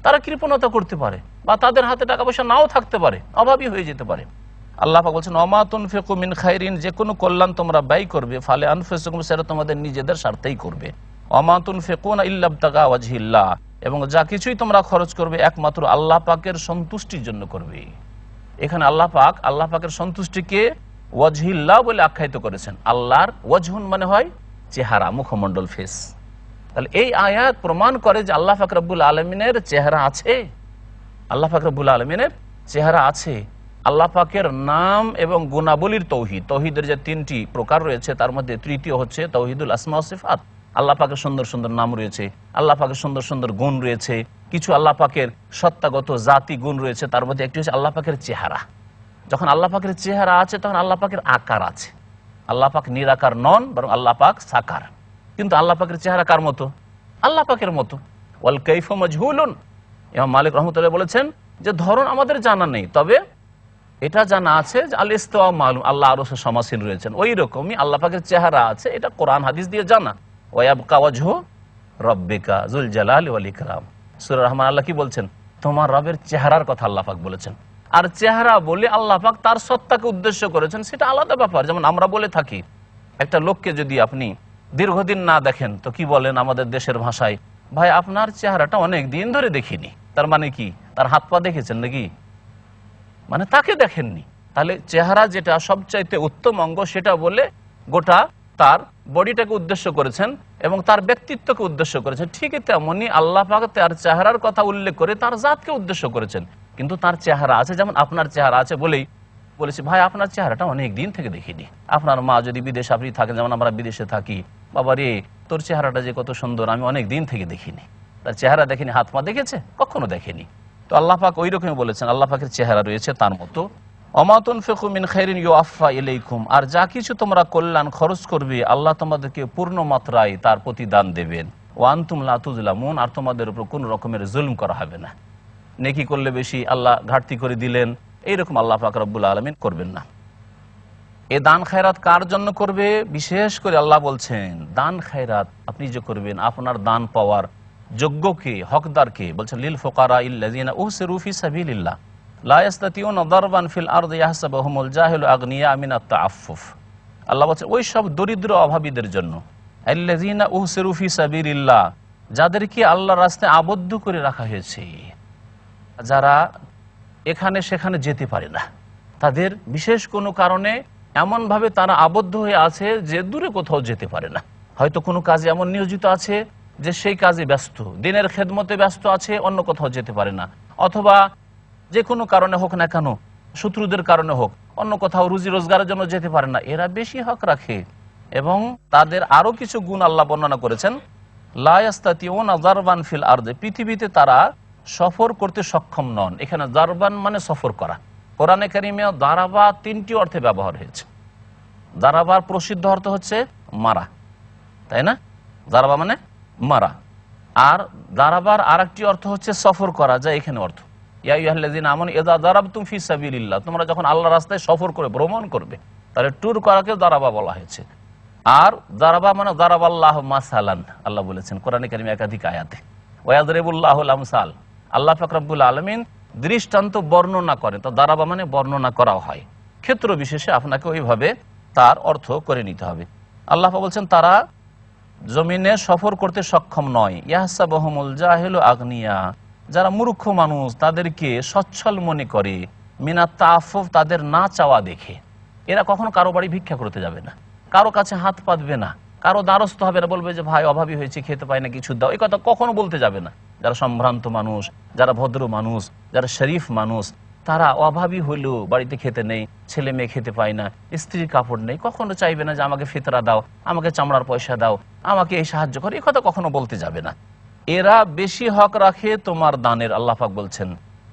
তারা কৃপণতা করতে পারে, বা তাদের হাতে টাকা পয়সা নাও থাকতে পারে, অভাবী হয়ে যেতে পারে। আল্লাহ পাক বলছেন ওমা তুনফিকু মিন খাইরিন, যে কোনো কল্যাণ তোমরা ব্যয় করবে, ফালে আনফুসিকুম, সেটা তোমাদের নিজেদের স্বার্থেই করবে। ওমা তুনফিকুনা ইল্লা ইবতিগা ওয়াজহিল্লাহ, এবং যা কিছুই তোমরা খরচ করবে একমাত্র আল্লাহ পাকের সন্তুষ্টির জন্য করবে। এখানে আল্লাহ পাকের সন্তুষ্টিকে ওয়াজহিল্লাহ বলে আখ্যায়িত করেছেন। আল্লাহর ওয়াজহুন মানে হয় চেহারা, মুখমণ্ডল, ফেস। তাহলে এই আয়াত প্রমাণ করে যে আল্লাহ পাক রব্বুল আলামিনের চেহারা আছে, আল্লাহ পাক রব্বুল আলামিনের চেহারা আছে। আল্লাহ পাকের নাম এবং গুণাবলীর তৌহিদ, তৌহিদের যে 3টি প্রকার রয়েছে তার মধ্যে তৃতীয় হচ্ছে তৌহিদুল আসমা ওয়া সিফাত। আল্লাহ পাকের সুন্দর সুন্দর নাম রয়েছে, আল্লাহ পাকের সুন্দর সুন্দর গুণ রয়েছে, কিছু আল্লাহ পাকের সত্তাগত জাতি গুণ রয়েছে, তার মধ্যে একটি হচ্ছে আল্লাহ পাকের চেহারা। যখন আল্লাহ পাকের চেহারা আছে তখন আল্লাহ পাকের আকার আছে। আল্লাহ পাক নিরাকার নন, বরং আল্লাহ পাক সাকার। কিন্তু আল্লাহ পাকের চেহারা কার মতো? আল্লাহ পাকের মতো। ওয়াল কাইফু মাজহুলুন, ইমাম মালিক রাহমাতুল্লাহ বলেছেন যে ধরন আমাদের জানা নেই, তবে এটা জানা আছে যে আল ইস্তিওয়া মালুম, আল্লাহ আরশে সমাসীন রয়েছেন, ওই রকমই আল্লাহ পাকের চেহারা আছে, এটা কোরআন হাদিস দিয়ে জানা। ওয়া ইয়াবকা ওয়াজহু রাব্বিকা যুল জালালি ওয়াল ইকরাম, সূরা রহমান আল্লাহ কি বলছেন? তোমার রবের চেহারার কথা আল্লাহ পাক বলেছেন। আর চেহারা বলে আল্লাহ পাক তার সত্তাকে উদ্দেশ্য করেছেন, সেটা আলাদা ব্যাপার। যেমন আমরা বলে থাকি, একটা লোককে যদি আপনি দীর্ঘদিন না দেখেন তো কি বলেন আমাদের দেশের ভাষায়, ভাই আপনার চেহারাটা অনেক দিন ধরে দেখিনি। তার মানে কি, তার হাত পা দেখেছেন নাকি? মানে তাকে দেখেননি। তাহলে চেহারা যেটা সবচাইতে উত্তম অঙ্গ সেটা বলে গোটা তার বডিটাকে উদ্দেশ্য করেছেন এবং তার ব্যক্তিত্বকে উদ্দেশ্য করেছেন। ঠিক তেমনি আল্লাহ পাক তার চেহারার কথা উল্লেখ করে তার জাতকে উদ্দেশ্য করেছেন। কিন্তু তার চেহারা আছে, যেমন আপনার চেহারা আছে বলেই বলেছি ভাই আপনার চেহারাটা অনেক দিন থেকে দেখিনি। আপনার মা যদি বিদেশে আপনি থাকেন, যেমন আমরা বিদেশে থাকি, বাবা রে তোর চেহারাটা যে কত সুন্দর, আমি অনেক দিন থেকে দেখিনি। তার চেহারা দেখেনি, হাত পা দেখেছে? কখনো দেখেনি। তো আল্লাহ পাক ওই রকমই বলেছেন, আল্লাহ পাকের চেহারা রয়েছে তার মতো। ওমা তুনফিকু মিন খাইরিন ইউআফা ইলাইকুম, আর যা কিছু তোমরা কল্যাণ খরচ করবে আল্লাহ তোমাদেরকে পূর্ণ মাত্রায় তার প্রতিদান দেবেন। ওয়া আনতুম লা তুযলামুন, আর তোমাদের উপর কোনো রকমের জুলম করা হবে না। নেকি করলে বেশি আল্লাহ ঘাটতি করে দিলেন, এইরকম আল্লাহ পাক রব্বুল আলামিন করবেন না। এ দান খায়রাত কার জন্য করবে? বিশেষ করে আল্লাহ বলছেন দান খায়রাত আপনি যে করবেন, আপনার দান পাওয়ার যোগ্যকে, হকদারকে বলছেন লিল ফুকারা ইল্লাযিনা উহসিরু ফি সাবিলিল্লাহ লা ইস্তাতিউনা দারবান ফিল আরদি ইয়াহসাবুহুমুল জাহিলু আগনিয়া মিনাত তাআফফুফ। আল্লাহ বলছেন ওই সব দরিদ্র অভাবীদের জন্য, আল্লাযিনা উহসিরু ফি সাবিলিল্লাহ, যাদেরকে আল্লাহর রাস্তায় আবদ্ধ করে রাখা হয়েছে, যারা এখানে সেখানে যেতে পারে না, তাদের বিশেষ কোনো কারণে এমনভাবে তারা আবদ্ধ হয়ে আছে যে দূরে কোথাও যেতে পারে না। হয়তো কোনো কাজে এমন নিয়োজিত আছে যে সেই কাজে ব্যস্ত, দিনের খেদমতে ব্যস্ত আছে, অন্য কোথাও যেতে পারে না, অথবা যে কোনো কারণে হোক না কেন, শত্রুদের কারণে হোক, অন্য কোথাও রুজি রোজগারের জন্য যেতে পারে না, এরা বেশি হক রাখে। এবং তাদের আরো কিছু গুণ আল্লাহ বর্ণনা করেছেন, লা ইয়াস্তাতিউনা যারবান ফিল আরদি, পৃথিবীতে তারা সফর করতে সক্ষম নন। এখানে যারবান মানে সফর করা। কোরআনে কারিমে দারাবা তিনটি অর্থে ব্যবহার হয়েছে। দারাবার প্রসিদ্ধ অর্থ হচ্ছে মারা, তাই না? দারাবা মানে মারা। আর দারাবার আরেকটি অর্থ হচ্ছে সফর করা, যা এখানে অর্থ ইয়া আইয়ুহাল্লাযীনা আমানু ইযা দারাবতুম ফি সাবিলিল্লাহ, তোমরা যখন আল্লাহর রাস্তায় সফর করে ভ্রমণ করবে, তাহলে ট্যুর করাকে দারাবা বলা হয়েছে। আর দারাবা মানে দারাবাল্লাহু মাসালান, আল্লাহ বলেছেন কোরআনে কারিমে একাধিক আয়াতে, ওয়া ইয়াদরিবুল্লাহুল আমসাল, আল্লাহ পাক রব্বুল আলামিন দৃষ্টান্ত বর্ণনা করেন। তো দারাবা মানে বর্ণনা করাও হয়, ক্ষেত্র বিশেষে আপনাকে ওইভাবে তার অর্থ করে নিতে হবে। আল্লাহ পাক বলছেন তারা জমিনে সফর করতে সক্ষম নয়। ইয়াহসাবুহুমুল জাহিলু আগনিয়া, যারা মূর্খ মানুষ তাদেরকে সচ্ছল মনে করে, মিনাত তাআফফুফ, তাদের না চাওয়া দেখে। এরা কখনো কারো বাড়ি ভিক্ষা করতে যাবে না, কারো কাছে হাত পাতবে না, কারো দ্বারস্থ হবে না, বলবে যে ভাই অভাবী হয়েছে, খেতে পায় না, কিছু দাও, এই কথা কখনো বলতে যাবে না। যারা সম্ভ্রান্ত মানুষ, যারা ভদ্র মানুষ, যারা শরীফ মানুষ, তারা অভাবী হলেও বাড়িতে খেতে নেই, ছেলে মেয়ে খেতে পায় না, স্ত্রীর কাপড় নেই, কখনো চাইবে না যে আমাকে ফিতরা দাও, আমাকে চামড়ার পয়সা দাও, আমাকে এই সাহায্য করো, এই কথা কখনো বলতে যাবে না। এরা বেশি হক রাখে তোমার দানের। আল্লাহ পাক বলছেন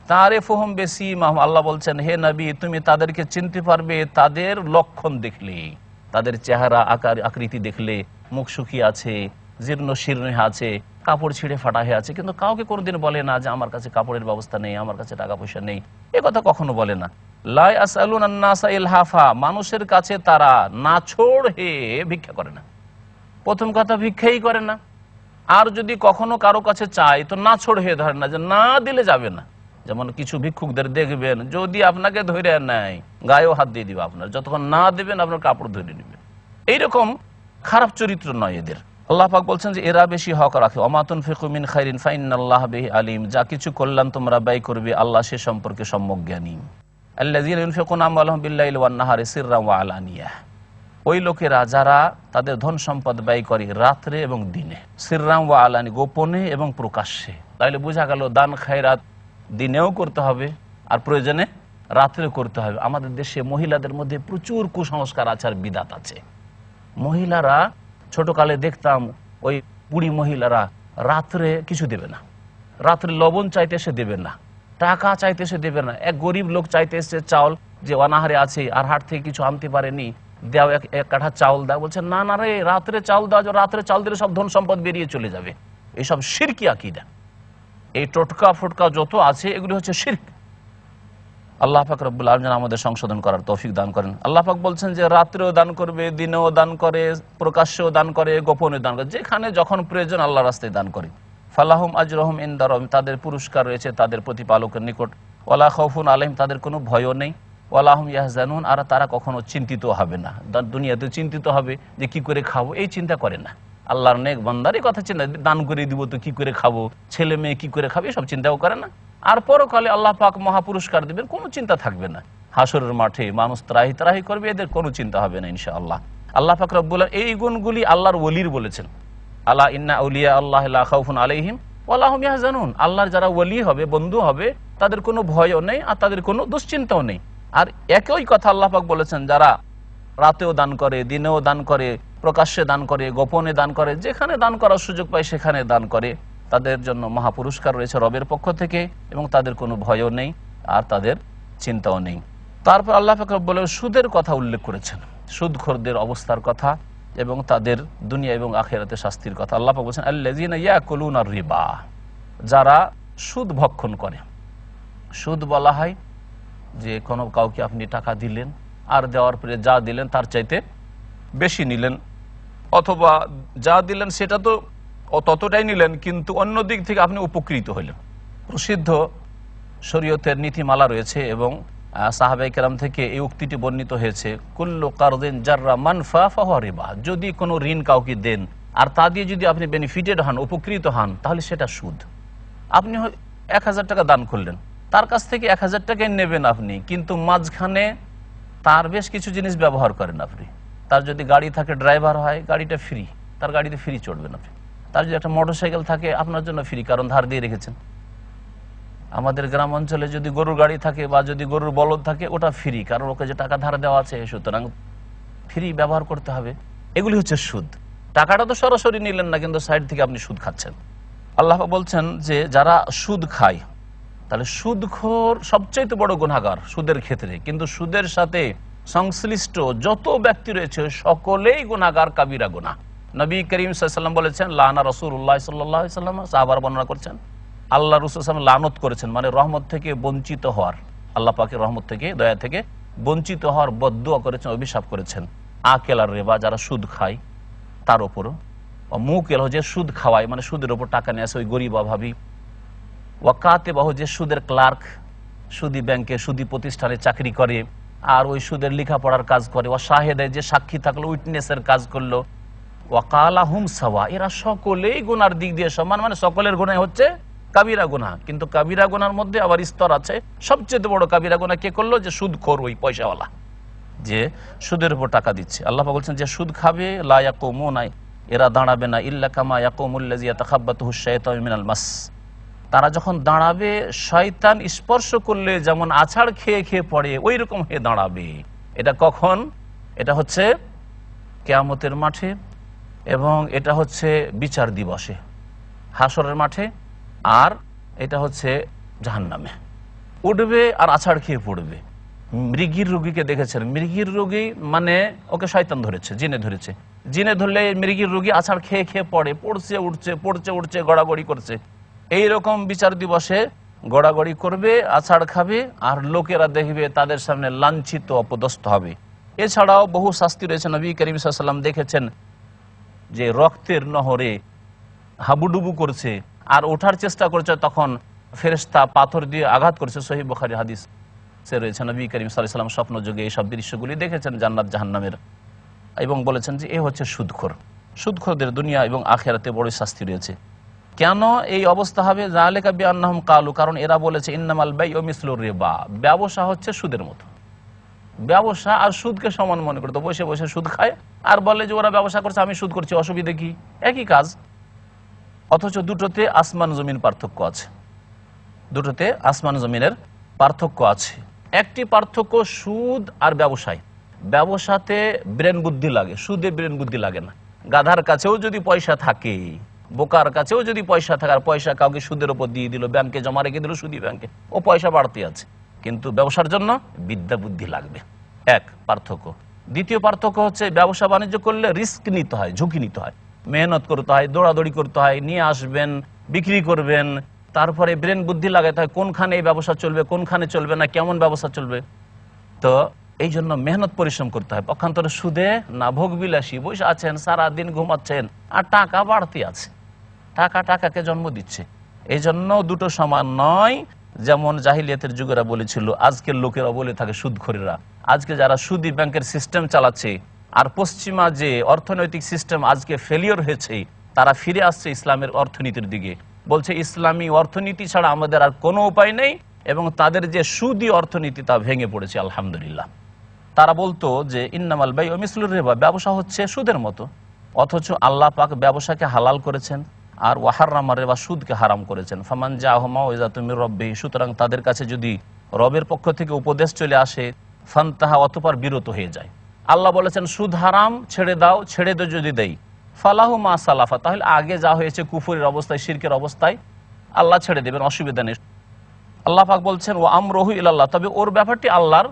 তারিফুহুম বিসীমাহুম, আল্লাহ বলছেন হে নবী তুমি তাদেরকে চিনতে পারবে তাদের লক্ষণ দেখলে, তাদের চেহারা আকৃতি দেখলে। মুখ শুকিয়ে আছে, জীর্ণ শীর্ণ আছে, কাপড় ছিঁড়ে ফাটা হয়ে আছে, কিন্তু কাউকে কোনোদিন বলে না যে আমার কাছে কাপড়ের ব্যবস্থা নেই, আমার কাছে টাকা পয়সা নেই, এ কথা কখনো বলে না। লা ইয়াসআলুনান নাসা ইলহাফা, মানুষের কাছে তারা নাছোড় হয়ে ভিক্ষা করে না। প্রথম কথা ভিক্ষাই করে না, আর যদি কখনো কারো কাছে চায় তো নাছোড় হয়ে ধরে না, যে না দিলে যাবে না। যেমন কিছু ভিক্ষুকদের দেখবেন যদি আপনাকে ধরে নেয় গায়েও হাত দিয়ে দিবে আপনার, যতক্ষণ না দেবেন আপনার কাপড় ধরে নেবে। এইরকম খারাপ চরিত্র নয় এদের। আল্লাহ পাক বলছেন যে এরা বেশি হক রাখে। ওমা তুনফিকু মিন খাইরিন ফাইন্নাল্লাহা বিহি আলিম, যা কিছু কল্যাণ তোমরা ব্যয় করবে আল্লাহ সে সম্পর্কে সম্যক জ্ঞানী। আল্লাযীনা ইউনফিকুনা আমওয়ালাহুম বিল্লাইলি ওয়ান নাহারি সিররান ওয়া আলানিয়া, ওই লোকেরা যারা তাদের ধন সম্পদ ব্যয় করে রাত্রে এবং দিনে, সিররান ওয়া আলানি, গোপনে এবং প্রকাশ্যে। তাহলে বোঝা গেল দান খায়রাত দিনেও করতে হবে আর প্রয়োজনে রাত্রেও করতে হবে। আমাদের দেশে মহিলাদের মধ্যে প্রচুর কুসংস্কার আচার বিদাত আছে। মহিলারা ছোটকালে দেখতাম ওই বুড়ি মহিলারা রাত্রে কিছু দেবে না, রাত্রে লবণ চাইতে এসে দেবে না, টাকা চাইতে এসে দেবে না। এক গরিব লোক চাইতে এসে চাউল, যে অনাহারে আছে আর হাট থেকে কিছু আনতে পারেনি, দেও এক কাঠা চাউল দাও, বলছে না না রে রাত্রে চাউল দাও, রাত্রে চাউল দিলে সব ধন সম্পদ বেরিয়ে চলে যাবে। এইসব শিরকি আকীদা, এই টোটকা ফোটকা যত আছে এগুলি হচ্ছে শিরক। আল্লাহ পাক রব্বুল আলামিন আমাদের সংশোধন করার তৌফিক দান করেন। আল্লাহ পাক বলছেন যে রাত্রেও দান করবে, দিনেও দান করে, প্রকাশ্যেও দান করে, গোপনে দান করে, যেখানে যখন প্রয়োজন আল্লাহ রাস্তায় দান করে। ফালাহুম আজরুহুম ইনদা রাব্বিহিম, তাদের পুরস্কার রয়েছে তাদের প্রতিপালকের নিকট। ওয়ালা খাউফুন আলাইহিম, তাদের কোনো ভয়ও নেই। ওয়ালাহুম ইয়াহজানুন, আর তারা কখনো চিন্তিত হবে না। দুনিয়াতে চিন্তিত হবে যে কি করে খাবো, এই চিন্তা করে না। আল্লাহর নেক বান্দার এই কথা চিন্তা, দান করে দিব তো কি করে খাবো, ছেলে মেয়ে কি করে খাবে, সব চিন্তাও করে না। আর পরকালে আল্লাহ পাক মহাপুরস্কার দিবেন, কোনো চিন্তা থাকবে না। হাসরের মাঠে মানুষ ত্রাহি ত্রাহি করবে, এদের কোনো চিন্তা হবে না ইনশাআল্লাহ। আল্লাহ পাক রব্বুল আলামিন এই গুণগুলি আল্লাহর ওলির বলেছেন। আলা ইন্না আউলিয়া আল্লাহ লা খাউফুন আলাইহিম ওয়া লা হুম ইয়াহজানুন। আল্লাহর যারা ওলি হবে, বন্ধু হবে, তাদের কোনো ভয়ও নেই আর তাদের কোনো দুশ্চিন্তাও নেই। আর একই কথা আল্লাহ পাক বলেছেন, যারা রাতেও দান করে, দিনেও দান করে, প্রকাশ্যে দান করে, গোপনে দান করে, যেখানে দান করার সুযোগ পায় সেখানে দান করে, তাদের জন্য মহাপুরস্কার রয়েছে রবের পক্ষ থেকে, এবং তাদের কোনো ভয়ও নেই আর তাদের চিন্তাও নেই। তারপর আল্লাহ পাক রব্বুল আলামিন সুদের কথা উল্লেখ করেছেন, সুদখোরদের অবস্থার কথা এবং তাদের দুনিয়া এবং আখিরাতে শাস্তির কথা। আল্লাহ পাক বলেছেন আল্লাযীনা ইয়াকুলুনা রিবা, যারা সুদ ভক্ষণ করে। সুদ বলা হয় যে কোনো কাউকে আপনি টাকা দিলেন আর দেওয়ার পরে যা দিলেন তার চাইতে বেশি নিলেন, অথবা যা দিলেন সেটা তো ততটাই নিলেন, কিন্তু অন্য দিক থেকে আপনি উপকৃত হলেন। প্রসিদ্ধ শরীয়তের নীতিমালা রয়েছে এবং সাহাবায়ে কেরাম থেকে এই উক্তিটি বর্ণিত হয়েছে, কুল্লু কারদিন জাররা মানফা ফাহুয়া রিবা। যদি কোনো ঋণ কাউকে দেন আর তা দিয়ে যদি আপনি বেনিফিটেড হন, উপকৃত হন, তাহলে সেটা সুদ। আপনি 1000 টাকা দান করলেন, তার কাছ থেকে 1000 টাকাই নেবেন আপনি, কিন্তু মাঝখানে তার বেশ কিছু জিনিস ব্যবহার করেন আপনি। তার যদি গাড়ি থাকে, ড্রাইভার হয়, গাড়িটা ফ্রি, তার গাড়িতে ফ্রি চড়বেন আপনি। তার যদি একটা মোটরসাইকেল থাকে, আপনার জন্য ফ্রি, কারণ ধার দিয়ে রেখেছেন। আমাদের গ্রাম অঞ্চলে যদি গরুর গাড়ি থাকে বা যদি গরুর বলদ থাকে, ওটা ফ্রি, কারণ ওকে যে টাকা ধার দেওয়া আছে, সুতরাং ফ্রি ব্যবহার করতে হবে। এগুলি হচ্ছে সুদ। টাকাটা তো সরাসরি নিলেন না, কিন্তু সাইড থেকে আপনি সুদ খাচ্ছেন। আল্লাহ বলছেন যে যারা সুদ খায়, তাহলে সুদখোর সবচাইতে বড় গুনাহগার সুদের ক্ষেত্রে, কিন্তু সুদের সাথে সংশ্লিষ্ট যত ব্যক্তি রয়েছে সকলেই গুনাহগার, কাবিরা গুনাহ। নবী করিম সাল্লাল্লাহু আলাইহি ওয়াসাল্লাম বলেছেন, লানা রাসূলুল্লাহ সাল্লাল্লাহু আলাইহি ওয়াসাল্লাম, সাহাবারা বর্ণনা করছেন, আল্লাহ রাসূল সাল্লাল্লাহু আলাইহি ওয়াসাল্লাম লানত করেছেন, মানে রহমত থেকে বঞ্চিত হওয়ার, আল্লাহ পাকের রহমত থেকে, দয়া থেকে বঞ্চিত হওয়ার বদদুয়া করেছেন, অভিশাপ করেছেন। আকেলার রিবা, যারা সুদ খায় তার উপরও, মুকেল যে সুদ খাওয়ায়, মানে সুদের উপর টাকা নিয়ে আসে ওই গরিব অভাবী, ওয়াকাতে বাহু যে সুদের ক্লার্ক, সুদি ব্যাংকে সুদি প্রতিষ্ঠানে চাকরি করে আর ওই সুদের লেখাপড়ার কাজ করে, ও শাহেদে যে সাক্ষী থাকলো, উইটনেসের কাজ করলো, ওয়াকালা হুম সাওয়া, এরা সকলেই গুনার দিক দিয়ে সমান, মানে সকলের গুনাহ হচ্ছে কাবিরা গুনাহ। কিন্তু কাবিরা গুনার মধ্যে আবার স্তর আছে। সবচেয়ে বড় কাবিরা গুনাহ কে করলো? যে সুদখোর, ওই পয়সাওয়ালা যে সুদের উপর টাকা দিচ্ছে। আল্লাহ পাক বলছেন যে সুদ খাবে, লা ইয়াকুমুনা, এরা দাঁড়াবে না, ইল্লা কামা ইয়াকুমুল্লাযী ইয়াতাখাব্বাতুহু শাইতানু মিনাল মাস, তারা যখন দাঁড়াবে শয়তান স্পর্শ করলে যেমন আছাড় খেয়ে খেয়ে পড়ে, ওই রকম হয়ে দাঁড়াবে। এটা কখন? এটা হচ্ছে কিয়ামতের মাঠে, এবং এটা হচ্ছে বিচার দিবসে, হাসরের মাঠে, আর এটা হচ্ছে জাহান্নামে উঠবে আর আছাড় খেয়ে পড়বে। মৃগীর রোগীকে দেখেছেন? মৃগীর রোগী মানে ওকে শয়তান ধরেছে, জিনে ধরেছে। জিনে ধরলে মৃগীর রোগী আছাড় খেয়ে খেয়ে পড়ে, পড়ছে উঠছে, পড়ছে উঠছে, গড়াগড়ি করছে। এইরকম বিচার দিবসে গড়াগড়ি করবে, আছাড় খাবে, আর লোকেরা দেখবে তাদের সামনে লাঞ্ছিত, অপদস্থ হবে। এছাড়াও বহু শাস্তি রয়েছে। নবী করিম সাল্লাল্লাহু আলাইহি ওয়াসাল্লাম দেখেছেন যে রক্তের নহরে হাবুডুবু করছে আর ওঠার চেষ্টা করছে, তখন ফেরেশতা পাথর দিয়ে আঘাত করছে। সহিহ বুখারী হাদিস সে রয়েছে। নবী করিম সাল্লাল্লাহু আলাইহি ওয়াসাল্লাম স্বপ্ন যুগে এইসব দৃশ্যগুলি দেখেছেন, জান্নাত জাহান্নামের, এবং বলেছেন যে এ হচ্ছে সুদখোর। সুদখোরদের দুনিয়া এবং আখিরাতে বড় শাস্তি রয়েছে। কেন এই অবস্থা হবে? যালিকা বিআন্নাহুম ক্বালু, কারণ এরা বলেছে ইন্নামাল বাইউ মিসলুর রিবা, ব্যবসা হচ্ছে সুদের মতো। ব্যবসা আর সুদকে সমান মনে করতো, বসে বসে সুদ খায় আর বলে যে ওরা ব্যবসা করছে, আমি সুদ করছি, অসুবিধা কি? একই কাজ। অথচ দুটোতে আসমান জমিন পার্থক্য আছে, দুটোতে আসমান জমিনের পার্থক্য আছে। একটি পার্থক্য সুদ আর ব্যবসায়। ব্যবসাতে ব্রেন বুদ্ধি লাগে, সুদে ব্রেন বুদ্ধি লাগে না। গাধার কাছেও যদি পয়সা থাকে, বোকার কাছেও যদি পয়সা থাকে, আর পয়সা কাউকে সুদের উপর দিয়ে দিল, ব্যাংকে জমা রেখে দিল সুদী ব্যাংকে, ও পয়সা বাড়তি আছে। কিন্তু ব্যবসার জন্য বিদ্যা বুদ্ধি লাগবে, এক পার্থক্য। দ্বিতীয় পার্থক্য হচ্ছে ব্যবসা বাণিজ্য করলে রিস্ক নিতে হয়, ঝুঁকি নিতে হয়, মেহনত করতে হয়, দৌড়াদৌড়ি করতে হয়, নিয়ে আসবেন, বিক্রি করবেন, তারপরে ব্রেন বুদ্ধি লাগাতে হয় কোনখানে এই ব্যবসা চলবে, কোনখানে চলবে না, কেমন ব্যবসা চলবে। তো এই জন্য মেহনত পরিশ্রম করতে হয়। পক্ষান্তরে সুদে না, ভোগবিলাসী, বসে আছেন সারাদিন ঘুমাচ্ছেন আর টাকা বাড়তি আছে, টাকা টাকাকে জন্ম দিচ্ছে। এই জন্য দুটো সমান নয়। যেমন জাহিলিয়াতের যুগেরা বলেছিল, আজকের লোকেরা বলে থাকে সুদখোরেরা। আজকে যারা সুদী ব্যাংকের সিস্টেম চালাচ্ছে, আর পশ্চিমা যে অর্থনৈতিক সিস্টেম আজকে ফেলিওর হয়েছে, তারা ফিরে আসছে ইসলামের অর্থনীতির দিকে। বলছে ইসলামী অর্থনীতি ছাড়া আমাদের আর কোনো উপায় নেই, এবং তাদের যে সুদী অর্থনীতি তা ভেঙে পড়েছে আলহামদুলিল্লাহ। তারা বলতো যে ইন্নামাল বাইউ মিসলুর রিবা, ব্যবসা হচ্ছে সুদের মতো, অথচ আল্লাহ পাক ব্যবসাকে হালাল করেছেন আর ওয়াহাররামা রিবা, সুদকে হারাম করেছেন। ফামান জাআহু মাউইযাতুম মির রাব্বিহি, সুতরাং তাদের কাছে যদি রবের পক্ষ থেকে উপদেশ চলে আসে, ফান্তাহা, অতঃপর বিরত হয়ে যায়। আল্লাহ বলেছেন সুদ হারাম, ছেড়ে দাও, ছেড়ে দে যদি দেই, ফালাহু মা সালাফা, তাহলে আগে যা হয়েছে কুফরের অবস্থায়, শিরকের অবস্থায়, আল্লাহ ছেড়ে দেবেন, অসুবিধা নেই। আল্লাহ পাক বলছেন ওয়া আমরুহু ইলাল্লাহ, তবে ওর ব্যাপারটি আল্লাহর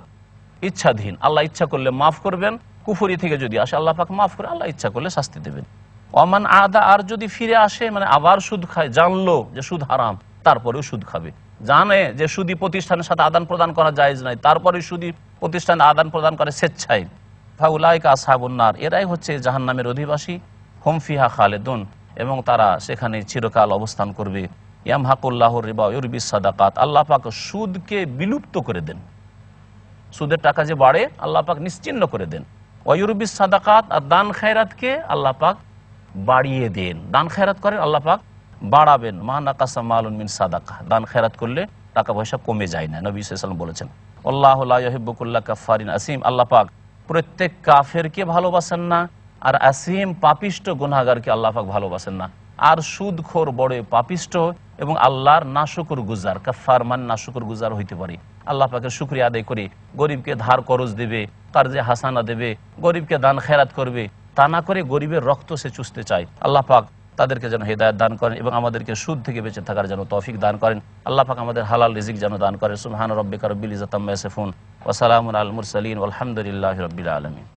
ইচ্ছাধীন। আল্লাহ ইচ্ছা করলে মাফ করবেন, কুফরি থেকে যদি আসে আল্লাহ পাক মাফ করে, আল্লাহ ইচ্ছা করলে শাস্তি দেবেন। ওয়ামান আদা, আর যদি ফিরে আসে, মানে আবার সুদ খায়, জানলো যে সুদ হারাম তারপরেও সুদ খাবে, জানে যে সুদী প্রতিষ্ঠানের সাথে আদান প্রদান করা জায়েজ নাই, তারপরে সুদী প্রতিষ্ঠানে আদান প্রদান করে স্বেচ্ছায়, ফাউলাইকা আসহাবুন নার, এরাই হচ্ছে জাহান্নামের অধিবাসী, হুম ফিহা খালেদুন, এবং তারা সেখানে চিরকাল অবস্থান করবে। ইয়ামহাকুল্লাহুর রিবা ওয়া ইউরবিস সাদাকাত, আল্লাহ পাক সুদকে বিলুপ্ত করে দেন, সুদের টাকা যে বাড়ে আল্লাহ পাক নিশ্চিহ্ন করে দেন। ওয়া ইউরবিস সাদাকাত, আর দান খায়রাতকে আল্লাহ পাক বাড়িয়ে দেন। দান খায়রাত করেন আল্লাহ পাক বাড়াবেন। মা নাকাসা মালুন মিন সাদাকা, দান খায়রাত করলে টাকা পয়সা কমে যায় না, নবী সাল্লাল্লাহু আলাইহি ওয়াসাল্লাম বলেছেন। আল্লাহু লা ইউহিব্বু কুল্লা কাফফারিন আসিম, আল্লাহ পাক প্রত্যেক কাফেরকে ভালোবাসেন না, আর আসিম পাপিষ্ট গুনাহগারকে আল্লাহ পাক ভালোবাসেন না। আর সুদখোর বড় পাপিষ্ট এবং আল্লাহর নাশুকুর গুজার, কাফফার মান নাশুকুর গুজার হইতে পারে। আল্লাহ পাকের শুকরিয়া আদায় করে গরিবকে ধার করজ দেবে, কার্জে হাসানা দেবে, গরিবকে দান খেরাত করবে, তা না করে গরিবের রক্ত সে চুষতে চায়। আল্লাহ পাক তাদেরকে যেন হেদায়েত দান করেন এবং আমাদেরকে সুদ থেকে বেঁচে থাকার যেন তৌফিক দান করেন। আল্লাহ পাক আমাদের হালাল রিজিক যেন দান করেন। সুবহান রাব্বিকা রাব্বিল ইজ্জাতি আম্মা ইয়াসিফুন ওয়া সালামুন আলাল মুরসালিন ওয়ালহামদুলিল্লাহি রাব্বিল আলামিন।